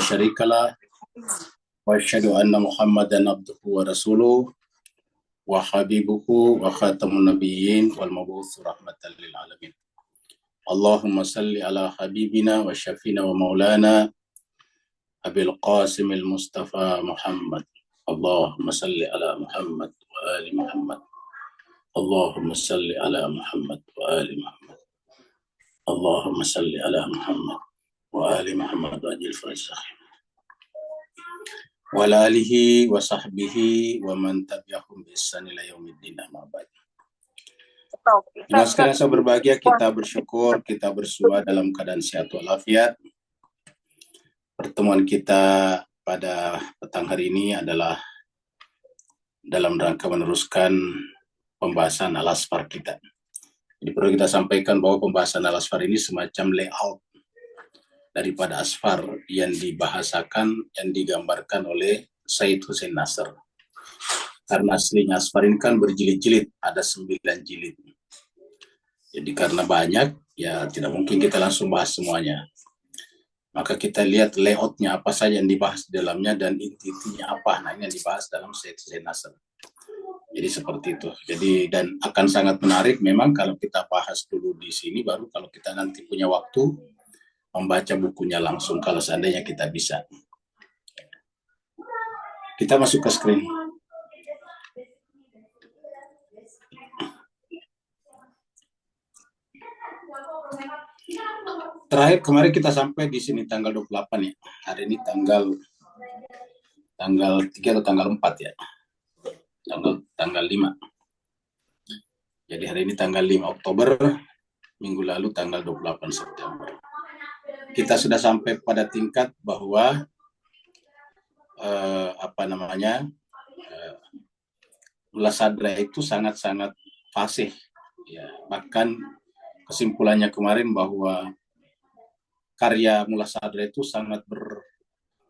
شريك له وأشهد أن محمدا عبده ورسوله وحبيبه وخاتم النبيين والمبعوث رحمة للعالمين. اللهم صل على حبيبنا وشفينا ومولانا أبي القاسم المصطفى محمد. اللهم صل على محمد وآل محمد. اللهم صل على محمد وآل محمد. اللهم صل على محمد وآل محمد وأجل فرجهم وعلى آله وصحبه ومن تبعهم بإحسان إلى يوم الدين. أما بعد. Jemaah sekalian saya berbahagia, kita bersyukur, kita bersua dalam keadaan sehat walafiat. Pertemuan kita pada petang hari ini adalah dalam rangka meneruskan pembahasan Al-Asfar kita. Jadi perlu kita sampaikan bahwa pembahasan Al-Asfar ini semacam layout daripada Asfar yang dibahasakan, yang digambarkan oleh Said Hussein Nasr. Karena aslinya Asfar ini kan berjilid-jilid, ada 9 jilid. Jadi karena banyak, ya tidak mungkin kita langsung bahas semuanya. Maka kita lihat layoutnya apa saja yang dibahas di dalamnya dan intinya apa. Nah ini yang dibahas dalam Said Hussein Nasr. Jadi seperti itu. Jadi dan akan sangat menarik memang kalau kita bahas dulu di sini, baru kalau kita nanti punya waktu membaca bukunya langsung kalau seandainya kita bisa. Kita masuk ke screen. Terakhir kemarin kita sampai di sini tanggal 28 ya. Hari ini tanggal 3 atau tanggal 4 ya. Tanggal 5. Jadi hari ini tanggal 5 Oktober, minggu lalu tanggal 28 September. Kita sudah sampai pada tingkat bahwa Mullah Sadra itu sangat-sangat fasih ya. Bahkan kesimpulannya kemarin bahwa karya Mullah Sadra itu sangat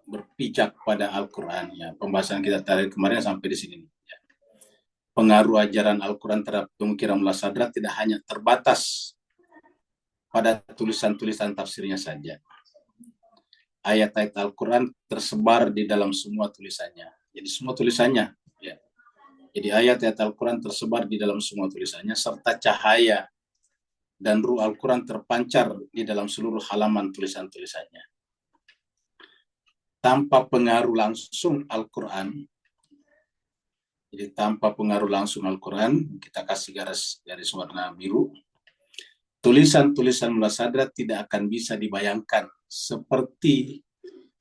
berpijak pada Al-Quran ya. Pembahasan kita terakhir kemarin sampai di sini ya. Pengaruh ajaran Al-Quran terhadap pemikiran Mullah Sadra tidak hanya terbatas pada tulisan-tulisan tafsirnya saja. Ayat-ayat Al-Quran tersebar di dalam semua tulisannya. Jadi semua tulisannya ya. Jadi ayat-ayat Al-Quran tersebar di dalam semua tulisannya, serta cahaya dan ruh Al-Quran terpancar di dalam seluruh halaman tulisan-tulisannya. Tanpa pengaruh langsung Al-Quran, jadi tanpa pengaruh langsung Al-Quran, kita kasih garis warna biru, tulisan-tulisan Mullah Sadra tidak akan bisa dibayangkan seperti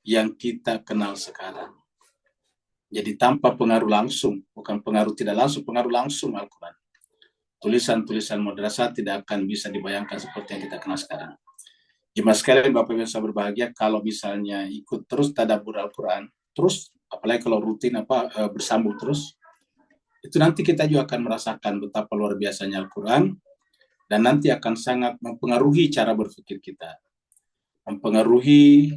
yang kita kenal sekarang. Jadi tanpa pengaruh langsung, bukan pengaruh tidak langsung, pengaruh langsung Al-Quran. Tulisan-tulisan madrasah tidak akan bisa dibayangkan seperti yang kita kenal sekarang. Jemaah sekalian, Bapak Ibu yang saya berbahagia, kalau misalnya ikut terus tadabbur Al-Quran, terus apalagi kalau rutin bersambung terus, itu nanti kita juga akan merasakan betapa luar biasanya Al-Quran, dan nanti akan sangat mempengaruhi cara berpikir kita, mempengaruhi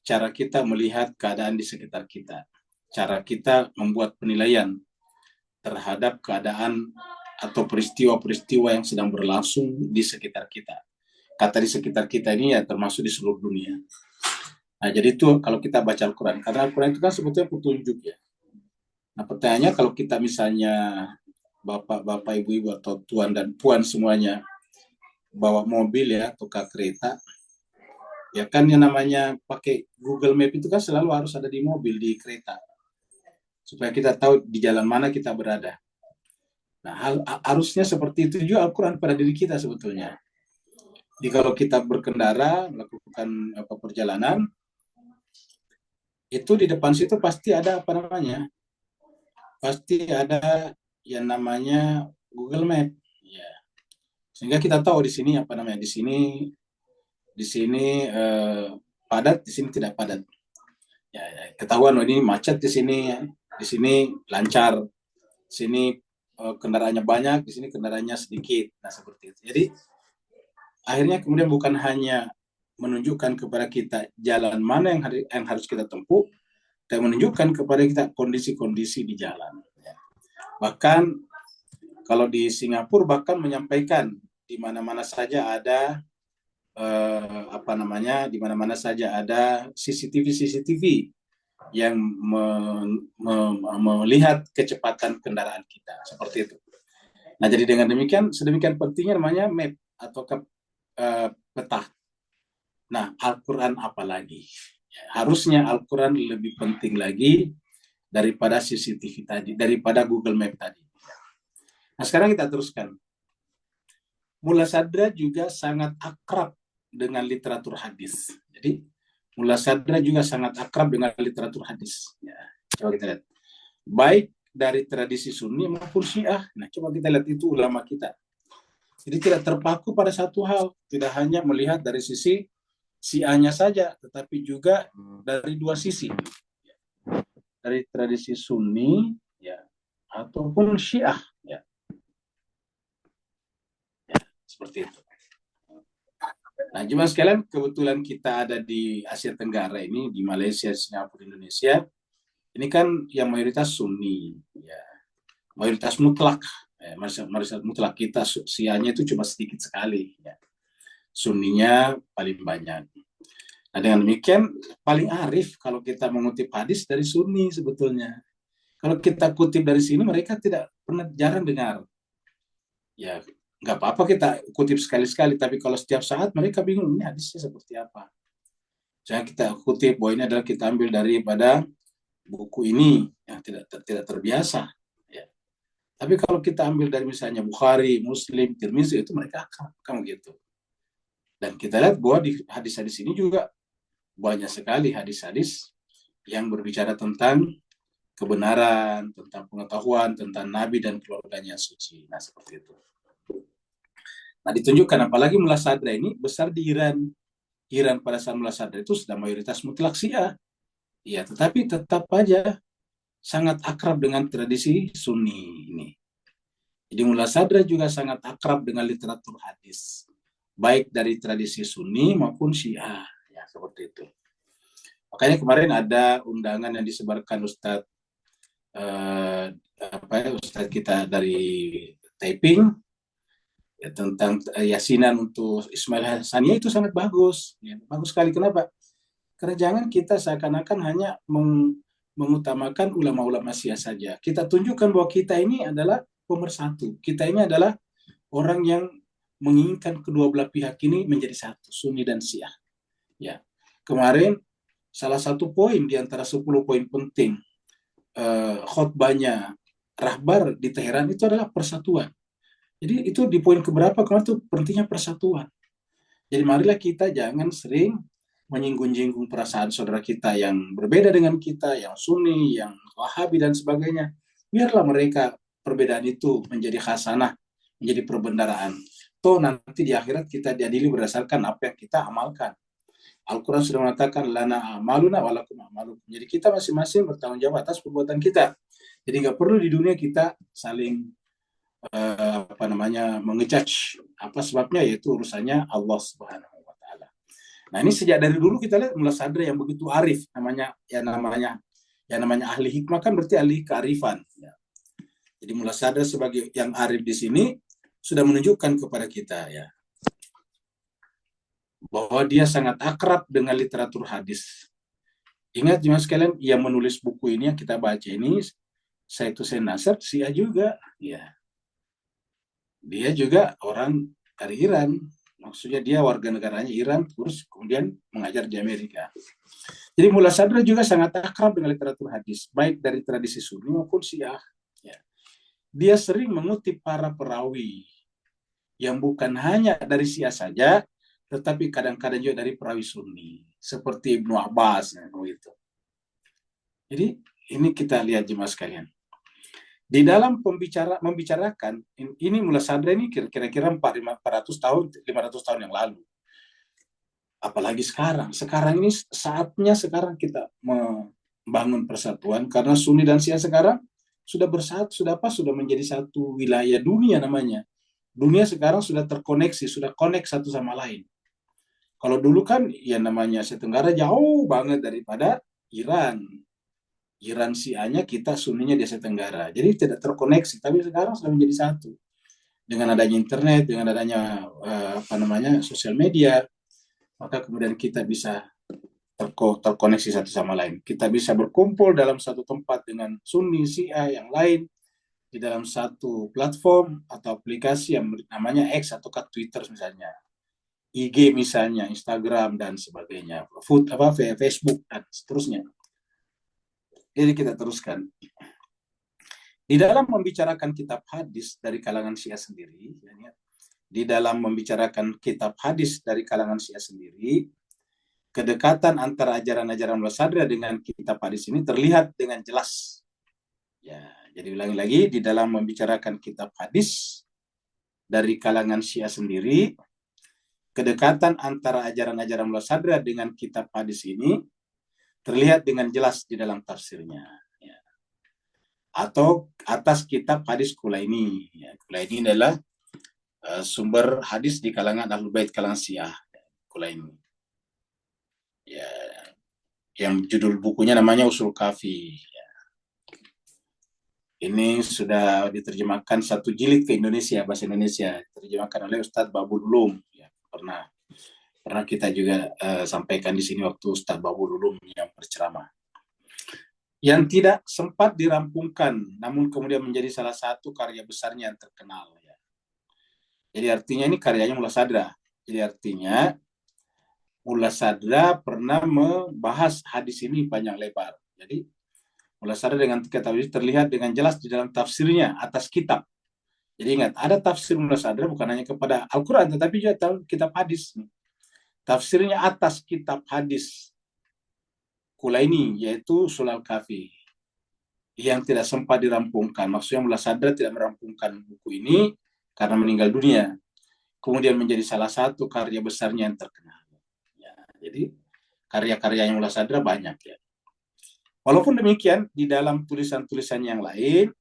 cara kita melihat keadaan di sekitar kita, cara kita membuat penilaian terhadap keadaan atau peristiwa-peristiwa yang sedang berlangsung di sekitar kita. Kata di sekitar kita ini ya termasuk di seluruh dunia. Nah jadi itu kalau kita baca Al-Quran, karena Al-Quran itu kan sebetulnya petunjuk ya. Nah pertanyaannya kalau kita misalnya bapak, ibu-ibu atau tuan dan puan semuanya bawa mobil ya atau kereta, ya kan yang namanya pakai Google Map itu kan selalu harus ada di mobil, di kereta, supaya kita tahu di jalan mana kita berada. Nah harusnya seperti itu juga Al-Quran pada diri kita sebetulnya. Jadi kalau kita berkendara, melakukan perjalanan, itu di depan situ pasti ada pasti ada yang namanya Google Map ya. Sehingga kita tahu di sini di sini padat, di sini tidak padat ya, ketahuan ini macet, di sini lancar, di sini kendaraannya banyak, di sini kendaraannya sedikit. Nah seperti itu. Jadi akhirnya kemudian bukan hanya menunjukkan kepada kita jalan mana yang harus kita tempuh, tapi menunjukkan kepada kita kondisi-kondisi di jalan ya. Bahkan kalau di Singapura bahkan menyampaikan di mana-mana saja ada di mana-mana saja ada CCTV yang melihat kecepatan kendaraan kita, seperti itu. Nah, jadi dengan demikian, sedemikian pentingnya namanya map atau peta. Nah, Al-Quran apalagi? Harusnya Al-Quran lebih penting lagi daripada CCTV tadi, daripada Google Map tadi. Nah, sekarang kita teruskan. Mula Sadra juga sangat akrab dengan literatur hadis. Jadi, Mula Sadra juga sangat akrab dengan literatur hadis. Ya, coba kita lihat. Baik dari tradisi Sunni maupun Syiah. Nah, coba kita lihat itu ulama kita. Jadi tidak terpaku pada satu hal, tidak hanya melihat dari sisi Syiahnya saja, tetapi juga dari dua sisi. Dari tradisi Sunni, ya, ataupun Syiah, ya. Seperti itu. Nah, cuma sekalian, kebetulan kita ada di Asia Tenggara ini, di Malaysia, Singapura, Indonesia. Ini kan yang mayoritas Sunni, ya, mayoritas mutlak. Mayoritas mutlak kita, Syiahnya itu cuma sedikit sekali. Ya. Sunninya paling banyak. Nah, dengan demikian paling arif kalau kita mengutip hadis dari Sunni sebetulnya. Kalau kita kutip dari sini, mereka tidak pernah, jarang dengar. Ya, nggak apa-apa kita kutip sekali-sekali, tapi kalau setiap saat mereka bingung ini hadisnya seperti apa. Jangan kita kutip bahwa ini adalah kita ambil daripada buku ini yang tidak terbiasa. Ya. Tapi kalau kita ambil dari misalnya Bukhari, Muslim, Tirmizi, itu mereka akan gitu. Dan kita lihat bahwa di hadis-hadis ini juga banyak sekali hadis-hadis yang berbicara tentang kebenaran, tentang pengetahuan, tentang Nabi dan keluarganya suci. Nah, seperti itu. Nah, ditunjukkan apalagi Mullah Sadra ini besar di Iran. Iran pada saat Mullah Sadra itu sudah mayoritas mutlak Syiah. Ya, tetapi tetap aja sangat akrab dengan tradisi Sunni ini. Jadi Mullah Sadra juga sangat akrab dengan literatur hadis, baik dari tradisi Sunni maupun Syiah. Ya, seperti itu. Makanya kemarin ada undangan yang disebarkan Ustadz Ustadz kita dari Taiping ya, tentang yasinan untuk Ismail Hasania, itu sangat bagus. Ya, bagus sekali. Kenapa? Karena jangan kita seakan-akan hanya mengutamakan ulama-ulama Syiah saja. Kita tunjukkan bahwa kita ini adalah pemersatu. Kita ini adalah orang yang menginginkan kedua belah pihak ini menjadi satu, Sunni dan Syiah. Ya. Kemarin salah satu poin di antara 10 poin penting khutbahnya Rahbar di Teheran itu adalah persatuan. Jadi itu di poin keberapa kemarin itu pentingnya persatuan. Jadi marilah kita jangan sering menyinggung-nyinggung perasaan saudara kita yang berbeda dengan kita, yang Sunni, yang Wahabi dan sebagainya. Biarlah mereka perbedaan itu menjadi hasanah, menjadi perbendaraan. Toh nanti di akhirat kita diadili berdasarkan apa yang kita amalkan. Al-Quran sudah mengatakan lana amaluna walakum amalukum. Jadi kita masing-masing bertanggung jawab atas perbuatan kita. Jadi nggak perlu di dunia kita saling mengejudge. Apa sebabnya? Yaitu urusannya Allah Subhanahu wa taala. Nah, ini sejak dari dulu kita lihat Mullah Sadra yang begitu arif, namanya ahli hikmah kan berarti ahli kearifan. Ya. Jadi Mullah Sadra sebagai yang arif di sini sudah menunjukkan kepada kita ya bahwa dia sangat akrab dengan literatur hadis. Ingat jemaah sekalian, yang menulis buku ini yang kita baca ini Said Hussein Nasr, Syiah juga, ya. Dia juga orang dari Iran, maksudnya dia warga negaranya Iran, terus kemudian mengajar di Amerika. Jadi Mullah Sadra juga sangat akrab dengan literatur hadis, baik dari tradisi Sunni maupun Syiah. Ya. Dia sering mengutip para perawi yang bukan hanya dari Syiah saja, tetapi kadang-kadang juga dari perawi Sunni, seperti Ibnu Abbas, gitu. Jadi ini kita lihat jemaah sekalian. Di dalam membicarakan, ini Mullah Sadra ini kira-kira 500 tahun yang lalu. Apalagi sekarang ini saatnya sekarang kita membangun persatuan, karena Sunni dan Syiah sekarang sudah bersatu, sudah menjadi satu wilayah dunia namanya. Dunia sekarang sudah terkoneksi, sudah connect satu sama lain. Kalau dulu kan ya namanya Asia Tenggara jauh banget daripada Iran. Iran Syiahnya, kita Sunninya di Asia Tenggara. Jadi tidak terkoneksi, tapi sekarang sudah menjadi satu. Dengan adanya internet, dengan adanya sosial media, maka kemudian kita bisa terkoneksi satu sama lain. Kita bisa berkumpul dalam satu tempat dengan Sunni, Syiah, yang lain, di dalam satu platform atau aplikasi yang namanya X atau Twitter misalnya, IG misalnya, Instagram dan sebagainya, Facebook dan seterusnya. Jadi kita teruskan. Di dalam membicarakan kitab hadis dari kalangan Syiah sendiri, di dalam membicarakan kitab hadis dari kalangan Syiah sendiri, kedekatan antara ajaran-ajaran Mu'tazilah dengan kitab hadis ini terlihat dengan jelas. Ya, jadi ulangi lagi, di dalam membicarakan kitab hadis dari kalangan Syiah sendiri, kedekatan antara ajaran-ajaran Mu'tazilah dengan kitab hadis ini terlihat dengan jelas di dalam tafsirnya. Ya. Atau atas kitab hadis Kulaini. Ya, Kulaini adalah sumber hadis di kalangan Ahlul Bait kalangan Syiah. Kulaini. Ya, yang judul bukunya namanya Usul Kafi. Ya. Ini sudah diterjemahkan satu jilid ke Indonesia, bahasa Indonesia, diterjemahkan oleh Ustadz Babul Ulum. Ya, pernah kita juga sampaikan di sini waktu Ustadz Babul Ulum yang berceramah. Yang tidak sempat dirampungkan, namun kemudian menjadi salah satu karya besarnya yang terkenal. Ya. Jadi artinya ini karyanya Mullah Sadra. Jadi artinya Mullah Sadra pernah membahas hadis ini panjang lebar. Jadi Mullah Sadra dengan kitab ini terlihat dengan jelas di dalam tafsirnya atas kitab. Jadi ingat, ada tafsir Mullah Sadra bukan hanya kepada Al-Quran, tetapi juga kitab hadis. Tafsirnya atas kitab hadis Kulaini, yaitu Usul Al-Kafi, yang tidak sempat dirampungkan. Maksudnya Mullah Sadra tidak merampungkan buku ini karena meninggal dunia. Kemudian menjadi salah satu karya besarnya yang terkenal. Ya, jadi karya-karyanya Mullah Sadra banyak ya. Walaupun demikian, di dalam tulisan-tulisan yang lain,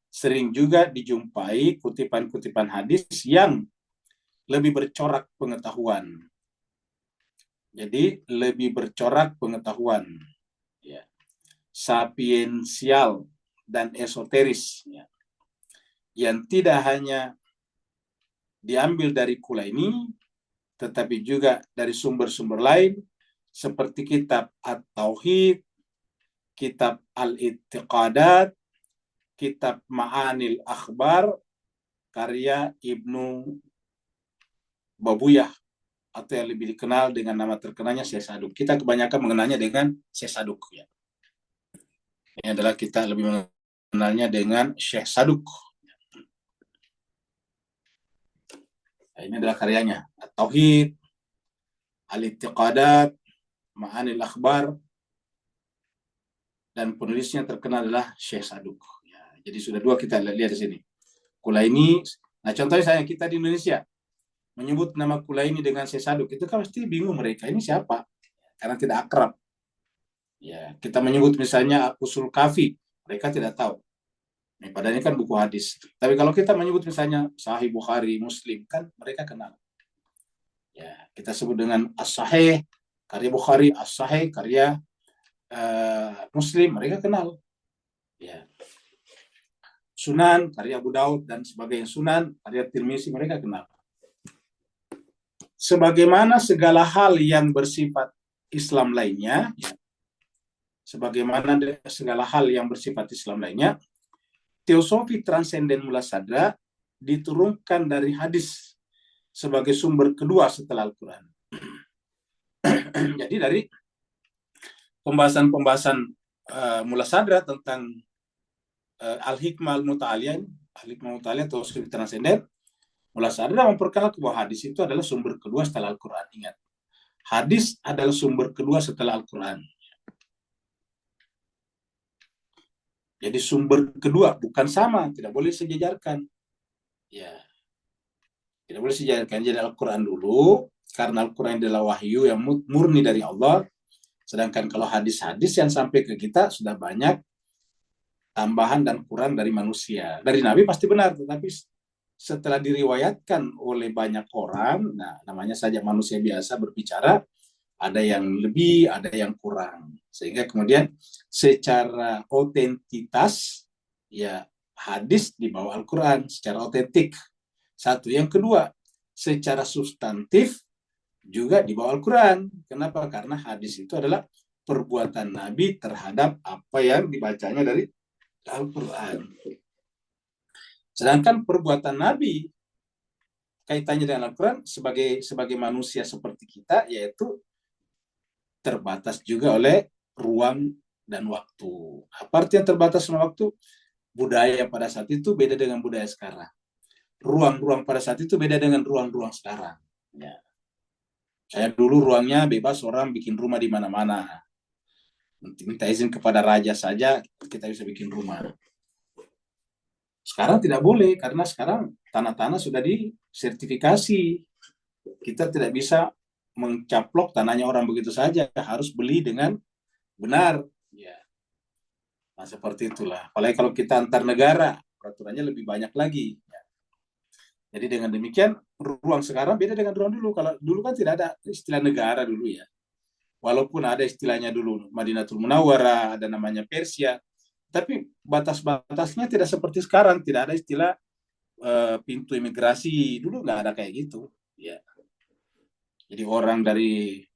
sering juga dijumpai kutipan-kutipan hadis yang lebih bercorak pengetahuan. Jadi, lebih bercorak pengetahuan. Ya. Sapiensial dan esoteris. Ya. Yang tidak hanya diambil dari Kulaini, tetapi juga dari sumber-sumber lain, seperti kitab At-Tauhid, kitab Al-I'tiqadat, kitab Ma'anil Akhbar, karya Ibnu Babuyah, atau yang lebih dikenal dengan nama terkenalnya Syekh Saduk. Kita kebanyakan mengenalnya dengan Syekh Saduk. Ya. Ini adalah kita lebih mengenalnya dengan Syekh Saduk. Nah, ini adalah karyanya. At-Tauhid, Al-I'tiqadat, Ma'anil Akhbar, dan penulisnya terkenal adalah Syekh Saduk. Ya, jadi sudah dua kita lihat di sini. Kulaini, nah contohnya saya kita di Indonesia menyebut nama Kulaini dengan Syekh Saduk, itu kan pasti bingung mereka, ini siapa? Karena tidak akrab. Ya, kita menyebut misalnya Usul Kafi, mereka tidak tahu. Nah, padahal ini kan buku hadis. Tapi kalau kita menyebut misalnya Sahih Bukhari, Muslim, kan mereka kenal. Ya, kita sebut dengan As-Sahih, karya Bukhari, As-Sahih, karya Muslim, mereka kenal. Ya. Sunan, karya Abu Daud dan sebagainya, Sunan, karya Tirmizi, mereka kenal. Sebagaimana segala hal yang bersifat Islam lainnya, ya, sebagaimana segala hal yang bersifat Islam lainnya, teosofi transenden Mullah Sadra diturunkan dari hadis sebagai sumber kedua setelah Al-Quran. Jadi dari pembahasan-pembahasan Mullah Sadra tentang Al-Hikmah Al-Muta'aliyah, Al-Hikmah Al-Muta'aliyah teosofi transenden, Mullah Sadra memperkenalkan bahwa hadis itu adalah sumber kedua setelah Al-Quran. Ingat, hadis adalah sumber kedua setelah Al-Quran. Jadi sumber kedua, bukan sama, tidak boleh sejajarkan. Ya, tidak boleh sejajarkan. Jadi Al-Quran dulu, karena Al-Quran adalah wahyu yang murni dari Allah. Sedangkan kalau hadis-hadis yang sampai ke kita sudah banyak tambahan dan kurang dari manusia. Dari Nabi pasti benar, tetapi setelah diriwayatkan oleh banyak orang, nah namanya saja manusia biasa berbicara, ada yang lebih, ada yang kurang. Sehingga kemudian secara otentitas, ya hadis di bawah Al-Quran secara otentik. Satu. Yang kedua, secara substantif, juga di bawah Al-Quran. Kenapa? Karena hadis itu adalah perbuatan Nabi terhadap apa yang dibacanya dari Al-Quran. Sedangkan perbuatan Nabi kaitannya dengan Al-Quran sebagai manusia seperti kita, yaitu terbatas juga oleh ruang dan waktu. Apa artinya terbatas oleh waktu? Budaya pada saat itu beda dengan budaya sekarang. Ruang-ruang pada saat itu beda dengan ruang-ruang sekarang. Ya. Saya dulu ruangnya bebas, orang bikin rumah di mana-mana. Minta izin kepada raja saja kita bisa bikin rumah. Sekarang tidak boleh karena sekarang tanah-tanah sudah disertifikasi. Kita tidak bisa mencaplok tanahnya orang begitu saja, harus beli dengan benar. Ya, nah seperti itulah. Apalagi kalau kita antar negara, peraturannya lebih banyak lagi. Ya. Jadi dengan demikian ruang sekarang beda dengan ruang dulu. Kalau dulu kan tidak ada istilah negara dulu ya. Walaupun ada istilahnya dulu Madinatul Munawwarah, ada namanya Persia, tapi batas-batasnya tidak seperti sekarang. Tidak ada istilah pintu imigrasi, dulu nggak ada kayak gitu. Ya. Jadi orang dari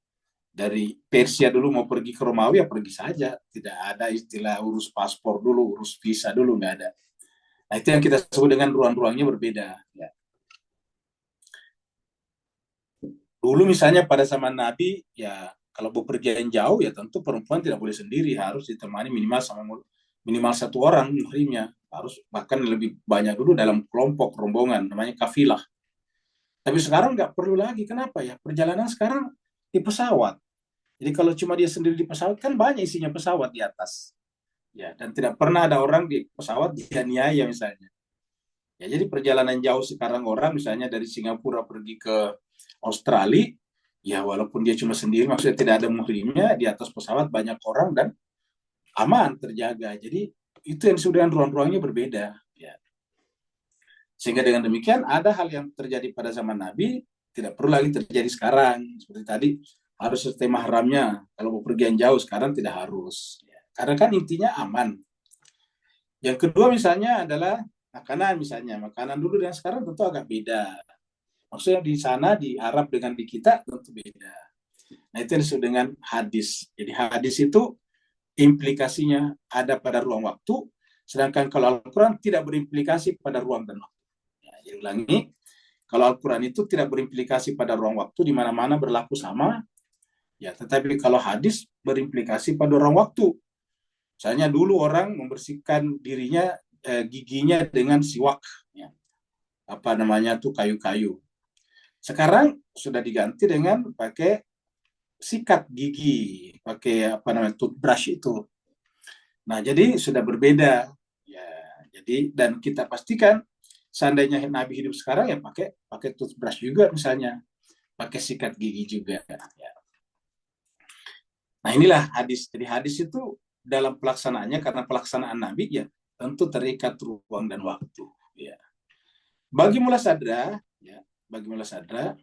Persia dulu mau pergi ke Romawi ya pergi saja, tidak ada istilah urus paspor dulu, urus visa dulu, nggak ada. Nah itu yang kita sebut dengan ruang-ruangnya berbeda. Ya. Dulu misalnya pada zaman Nabi ya kalau bepergian jauh ya tentu perempuan tidak boleh sendiri, harus ditemani minimal satu orang muhrimnya, harus bahkan lebih banyak dulu dalam kelompok rombongan namanya kafilah. Tapi sekarang nggak perlu lagi. Kenapa ya? Perjalanan sekarang di pesawat. Jadi kalau cuma dia sendiri di pesawat kan banyak isinya pesawat di atas. Ya, dan tidak pernah ada orang di pesawat dianiaya misalnya. Ya, jadi perjalanan jauh sekarang orang misalnya dari Singapura pergi ke Australia, ya walaupun dia cuma sendiri, maksudnya tidak ada muhrimnya, di atas pesawat banyak orang dan aman, terjaga. Jadi itu yang disebut dengan ruang-ruangnya berbeda. Ya. Sehingga dengan demikian ada hal yang terjadi pada zaman Nabi tidak perlu lagi terjadi sekarang. Seperti tadi harus serta mahramnya. Kalau mau pergian jauh sekarang tidak harus. Ya. Karena kan intinya aman. Yang kedua misalnya adalah makanan misalnya. Makanan dulu dan sekarang tentu agak beda. Maksudnya di sana di Arab dengan di kita tentu beda. Nah itu yang disebut dengan hadis. Jadi hadis itu implikasinya ada pada ruang waktu, sedangkan kalau Al-Quran tidak berimplikasi pada ruang dan waktu. Ya, jadi ulangi, kalau Al-Quran itu tidak berimplikasi pada ruang waktu, di mana-mana berlaku sama, ya. Tetapi kalau hadis berimplikasi pada ruang waktu. Misalnya dulu orang membersihkan dirinya, giginya dengan siwak, ya. Apa namanya tuh kayu-kayu. Sekarang sudah diganti dengan pakai sikat gigi, pakai apa namanya toothbrush itu. Nah, jadi sudah berbeda. Ya, jadi dan kita pastikan seandainya Nabi hidup sekarang ya pakai pakai toothbrush juga misalnya, pakai sikat gigi juga. Ya. Nah, inilah hadis. Jadi hadis itu dalam pelaksanaannya karena pelaksanaan Nabi ya tentu terikat ruang dan waktu. Ya. Bagi mula sadra, ya, bagi mula sadra,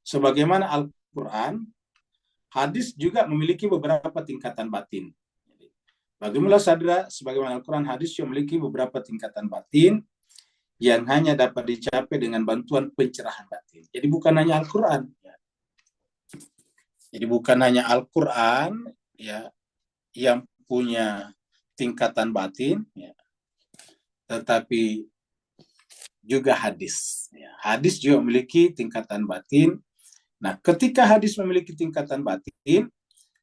sebagaimana Al-Quran, hadis juga memiliki beberapa tingkatan batin. Bagi mula sadra, sebagaimana Al-Quran, hadis yang memiliki beberapa tingkatan batin yang hanya dapat dicapai dengan bantuan pencerahan batin. Jadi bukan hanya Al-Quran. Ya. Jadi bukan hanya Al-Quran ya, yang punya tingkatan batin, ya, tetapi juga hadis. Ya. Hadis juga memiliki tingkatan batin. Nah, ketika hadis memiliki tingkatan batin,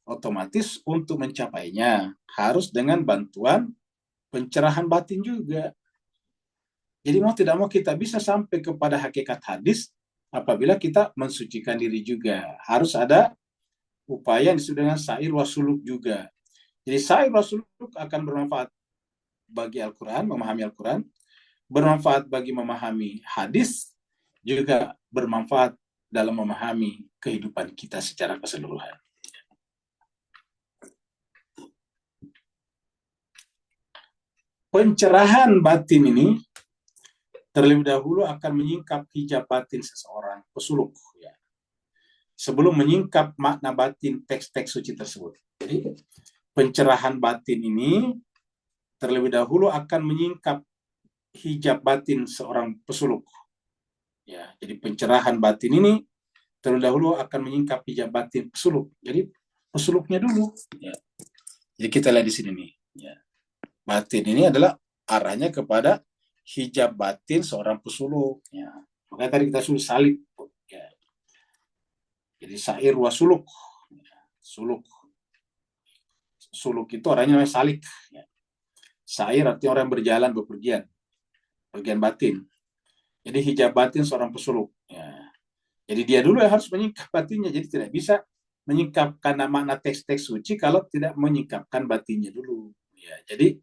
otomatis untuk mencapainya harus dengan bantuan pencerahan batin juga. Jadi mau tidak mau kita bisa sampai kepada hakikat hadis apabila kita mensucikan diri juga. Harus ada upaya yang disebut dengan sa'ir wa suluk juga. Jadi sa'ir wa suluk akan bermanfaat bagi Al-Quran, memahami Al-Quran, bermanfaat bagi memahami hadis, juga bermanfaat dalam memahami kehidupan kita secara keseluruhan. Pencerahan batin ini terlebih dahulu akan menyingkap hijab batin seseorang, pesuluk, ya, sebelum menyingkap makna batin teks-teks suci tersebut. Jadi pencerahan batin ini terlebih dahulu akan menyingkap hijab batin seorang pesuluk. Ya, jadi pencerahan batin ini terlebih dahulu akan menyingkap hijab batin pesuluk. Jadi pesuluknya dulu. Ya. Jadi kita lihat di sini nih. Ya. Batin ini adalah arahnya kepada hijab batin seorang pesuluk. Ya. Makanya tadi kita suruh salib. Ya. Jadi sair wa suluk. Ya. Suluk. Suluk itu arahnya namanya salik. Ya. Sair artinya orang yang berjalan bepergian. Bagian batin. Jadi hijab batin seorang pesuluk. Ya. Jadi dia dulu yang harus menyingkap batinnya. Jadi tidak bisa menyingkapkan makna teks-teks suci kalau tidak menyingkapkan batinnya dulu. Ya, jadi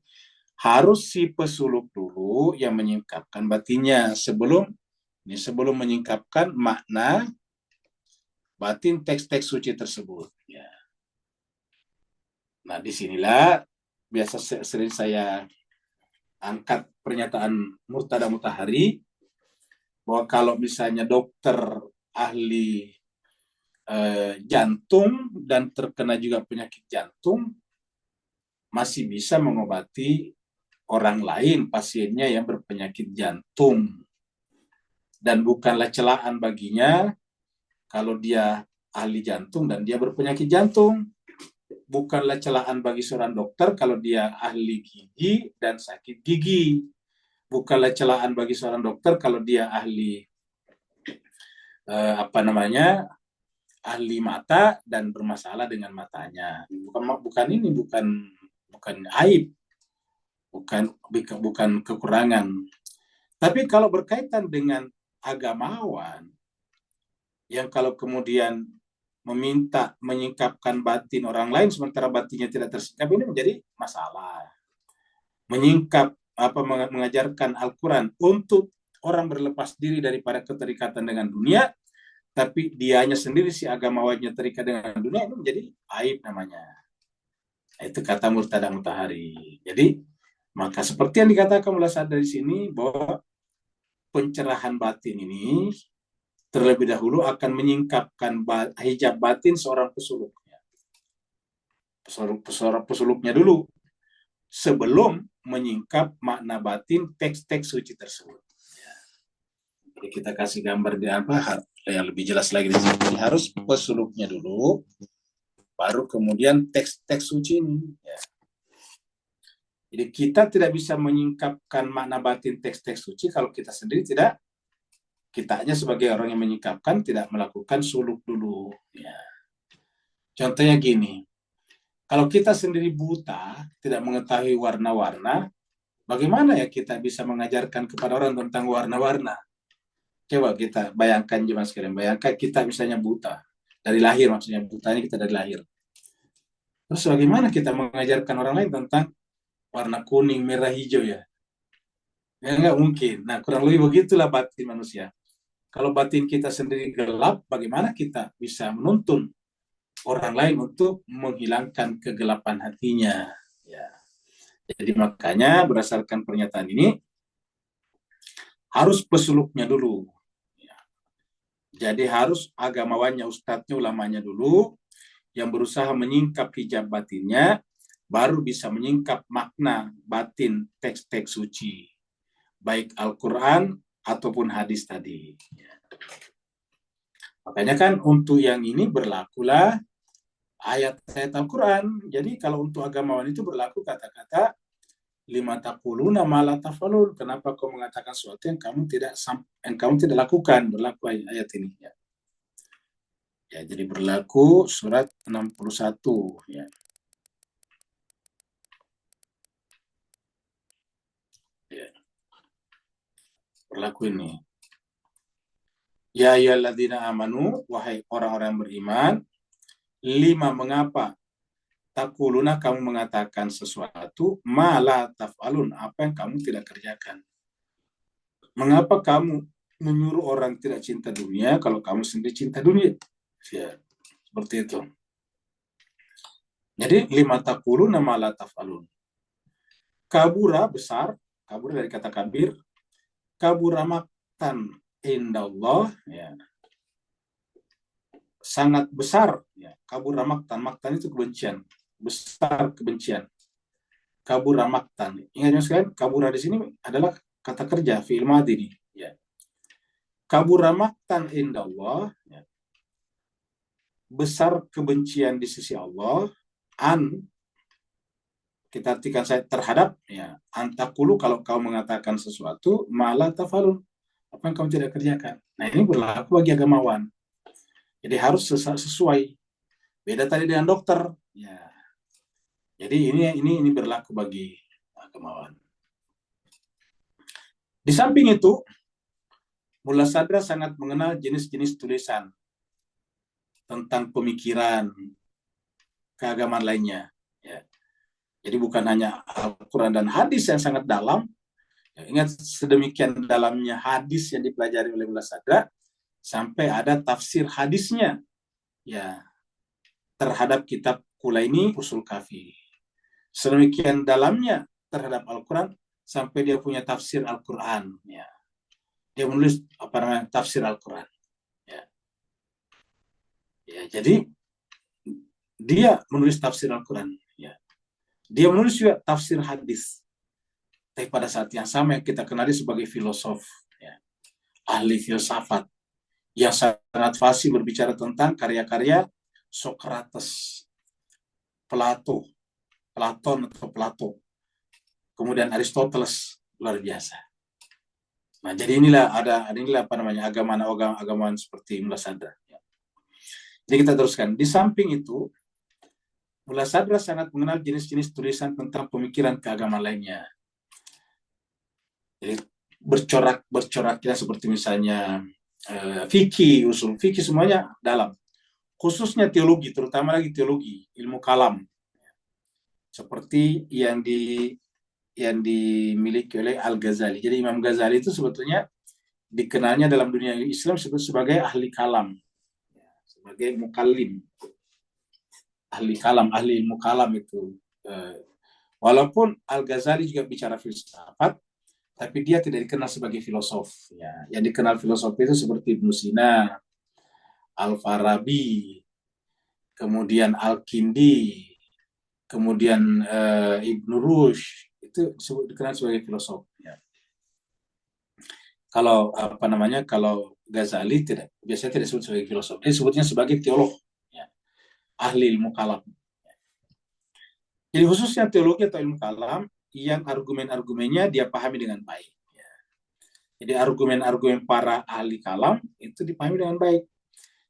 harus si pesuluk dulu yang menyingkapkan batinnya sebelum menyingkapkan makna batin teks-teks suci tersebut. Ya. Nah, disinilah biasa sering saya angkat pernyataan Murtada Mutahari bahwa kalau misalnya dokter ahli jantung dan terkena juga penyakit jantung masih bisa mengobati orang lain, pasiennya yang berpenyakit jantung, dan bukanlah celaan baginya kalau dia ahli jantung dan dia berpenyakit jantung. Bukanlah celaan bagi seorang dokter kalau dia ahli gigi dan sakit gigi. Bukanlah celaan bagi seorang dokter kalau dia ahli ahli mata dan bermasalah dengan matanya. Bukan aib, bukan kekurangan. Tapi kalau berkaitan dengan agamawan yang kalau kemudian meminta menyingkapkan batin orang lain sementara batinnya tidak tersingkap, ini menjadi masalah. Mengajarkan Al-Quran untuk orang berlepas diri daripada keterikatan dengan dunia, tapi dianya sendiri si agamawannya terikat dengan dunia, itu menjadi aib namanya. Itu kata Murtada Mutahari. Jadi maka seperti yang dikatakan oleh Saad dari sini, bahwa pencerahan batin ini terlebih dahulu akan menyingkapkan hijab batin seorang pesuluknya. Pesuluknya dulu sebelum menyingkap makna batin teks-teks suci tersebut. Ya. Jadi kita kasih gambar di yang lebih jelas lagi di sini. Harus pesuluknya dulu, baru kemudian teks-teks suci ini. Ya. Jadi kita tidak bisa menyingkapkan makna batin teks-teks suci kalau kita sendiri tidak, kitanya sebagai orang yang menyingkapkan tidak melakukan suluk dulu. Ya. Contohnya gini, kalau kita sendiri buta, tidak mengetahui warna-warna, bagaimana ya kita bisa mengajarkan kepada orang tentang warna-warna? Coba kita bayangkan cuma sekalian, bayangkan kita misalnya buta, dari lahir, maksudnya butanya kita dari lahir. Terus bagaimana kita mengajarkan orang lain tentang warna kuning, merah, hijau ya? Ya nggak mungkin. Nah, kurang lebih begitulah batin manusia. Kalau batin kita sendiri gelap, bagaimana kita bisa menuntun orang lain untuk menghilangkan kegelapan hatinya? Ya. Jadi makanya berdasarkan pernyataan ini, harus pesuluknya dulu. Ya. Jadi harus agamawannya, ustadznya, ulamanya dulu, yang berusaha menyingkap hijab batinnya, baru bisa menyingkap makna batin teks-teks suci, baik Al-Quran ataupun hadis tadi. Ya. Makanya kan untuk yang ini berlakulah ayat-ayat Al-Quran. Jadi kalau untuk agamawan itu berlaku kata-kata lima taquluna ma la taf'alun. Kenapa kau mengatakan sesuatu yang kamu tidak lakukan? Berlaku ayat ini. Ya. Ya, jadi berlaku surat 61. Ya. Ya. Berlaku ini. Ya ayyuhalladzina amanu, wahai orang-orang beriman, lima mengapa taquluna kamu mengatakan sesuatu ma la taf'alun, apa yang kamu tidak kerjakan. Mengapa kamu menyuruh orang tidak cinta dunia kalau kamu sendiri cinta dunia? Ya, seperti itu. Jadi lima taquluna ma la taf'alun. Kabura besar, kabura dari kata kabir, kabura maktan indallah, ya. Sangat besar, ya. Kabura maktan, maktan itu kebencian, besar kebencian. Kabura maktan. Ingat sekalian, kabura di sini adalah kata kerja, fi'il madhi ini. Ya. Kabura maktan indallah, ya. besar kebencian di sisi Allah, kita artikan saya terhadap, ya, antakulu, kalau kau mengatakan sesuatu, malah tafalun, apa yang kamu tidak kerjakan. Nah, ini berlaku bagi agamawan. Jadi harus sesuai. Beda tadi dengan dokter. Ya. Jadi ini berlaku bagi agamawan. Di samping itu, Mullah Sadra sangat mengenal jenis-jenis tulisan tentang pemikiran keagamaan lainnya. Ya. Jadi bukan hanya Al-Quran dan hadis yang sangat dalam. Ya, ingat, sedemikian dalamnya hadis yang dipelajari oleh Mullah Sadra, sampai ada tafsir hadisnya, ya, terhadap kitab Kulaini Usul Kafi. Sedemikian dalamnya terhadap Al-Quran, sampai dia punya tafsir Al-Quran. Ya. Dia menulis tafsir Al-Quran. Ya. Ya, jadi dia menulis tafsir Al-Quran. Ya. Dia menulis juga tafsir hadis. Tapi pada saat yang sama yang kita kenali sebagai filosof, ya, ahli filsafat, yang sangat fasih berbicara tentang karya-karya Socrates, Platon atau Plato, kemudian Aristoteles, luar biasa. Nah, jadi inilah agamaan seperti Mullah Sadra. Jadi kita teruskan. Di samping itu, Mullah Sadra sangat mengenal jenis-jenis tulisan tentang pemikiran keagamaan lainnya. Jadi bercoraknya seperti misalnya fikih, usul fikih, semuanya dalam. Khususnya teologi, terutama lagi teologi, ilmu kalam. Seperti yang dimiliki oleh Al-Ghazali. Jadi Imam Ghazali itu sebetulnya dikenalnya dalam dunia Islam sebagai ahli kalam, sebagai mukallim, ahli kalam, ahli ilmu kalam itu. Walaupun Al-Ghazali juga bicara filsafat, tapi dia tidak dikenal sebagai filosof. Ya. Yang dikenal filosof itu seperti Ibnu Sina, Al-Farabi, kemudian Al-Kindi, kemudian Ibnu Rushd, itu dikenal sebagai filosof. Ya. Kalau kalau Ghazali biasanya tidak disebut sebagai filosof, dia disebutnya sebagai teolog, ya, ahli ilmu kalam. Jadi khususnya teologi atau ilmu kalam yang argumen-argumennya dia pahami dengan baik. Ya. Jadi argumen-argumen para ahli kalam itu dipahami dengan baik.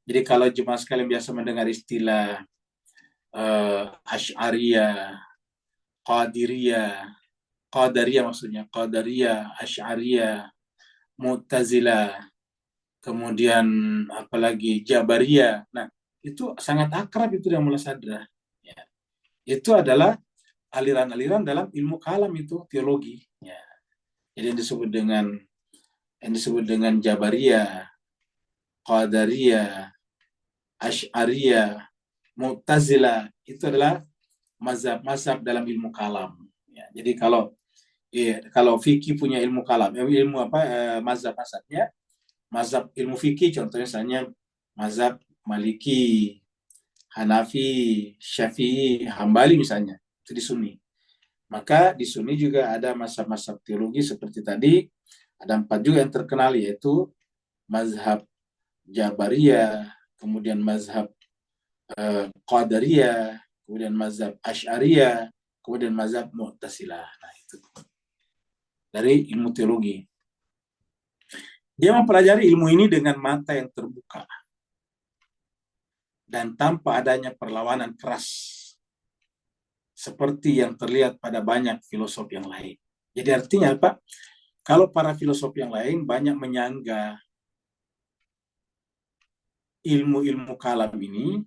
Jadi kalau jemaah sekalian biasa mendengar istilah Asy'ariyah, Qadariyah maksudnya, Asy'ariyah, Mu'tazilah, kemudian apalagi Jabariyah. Nah, itu sangat akrab itu dengan Mullah Sadra. Ya. Itu adalah aliran-aliran dalam ilmu kalam itu, teologi. Ya. Jadi yang disebut dengan Jabariyah, Qadariyah, Asy'ariyah, Mu'tazilah, itu adalah mazhab dalam ilmu kalam. Ya, jadi kalau fikih punya ilmu kalam, mazhabnya, mazhab ilmu fikih contohnya misalnya mazhab Maliki, Hanafi, Syafi'i, Hambali misalnya, itu di Sunni. Maka di Sunni juga ada mazhab-mazhab teologi seperti tadi, ada 4 juga yang terkenal, yaitu mazhab Jabariyah, kemudian mazhab Qadariyah, kemudian mazhab Asy'ariyah, kemudian mazhab Mu'tazilah. Nah, itu dari ilmu teologi. Dia mempelajari ilmu ini dengan mata yang terbuka dan tanpa adanya perlawanan keras seperti yang terlihat pada banyak filosof yang lain. Jadi artinya apa? Kalau para filosof yang lain banyak menyangga ilmu-ilmu kalam ini,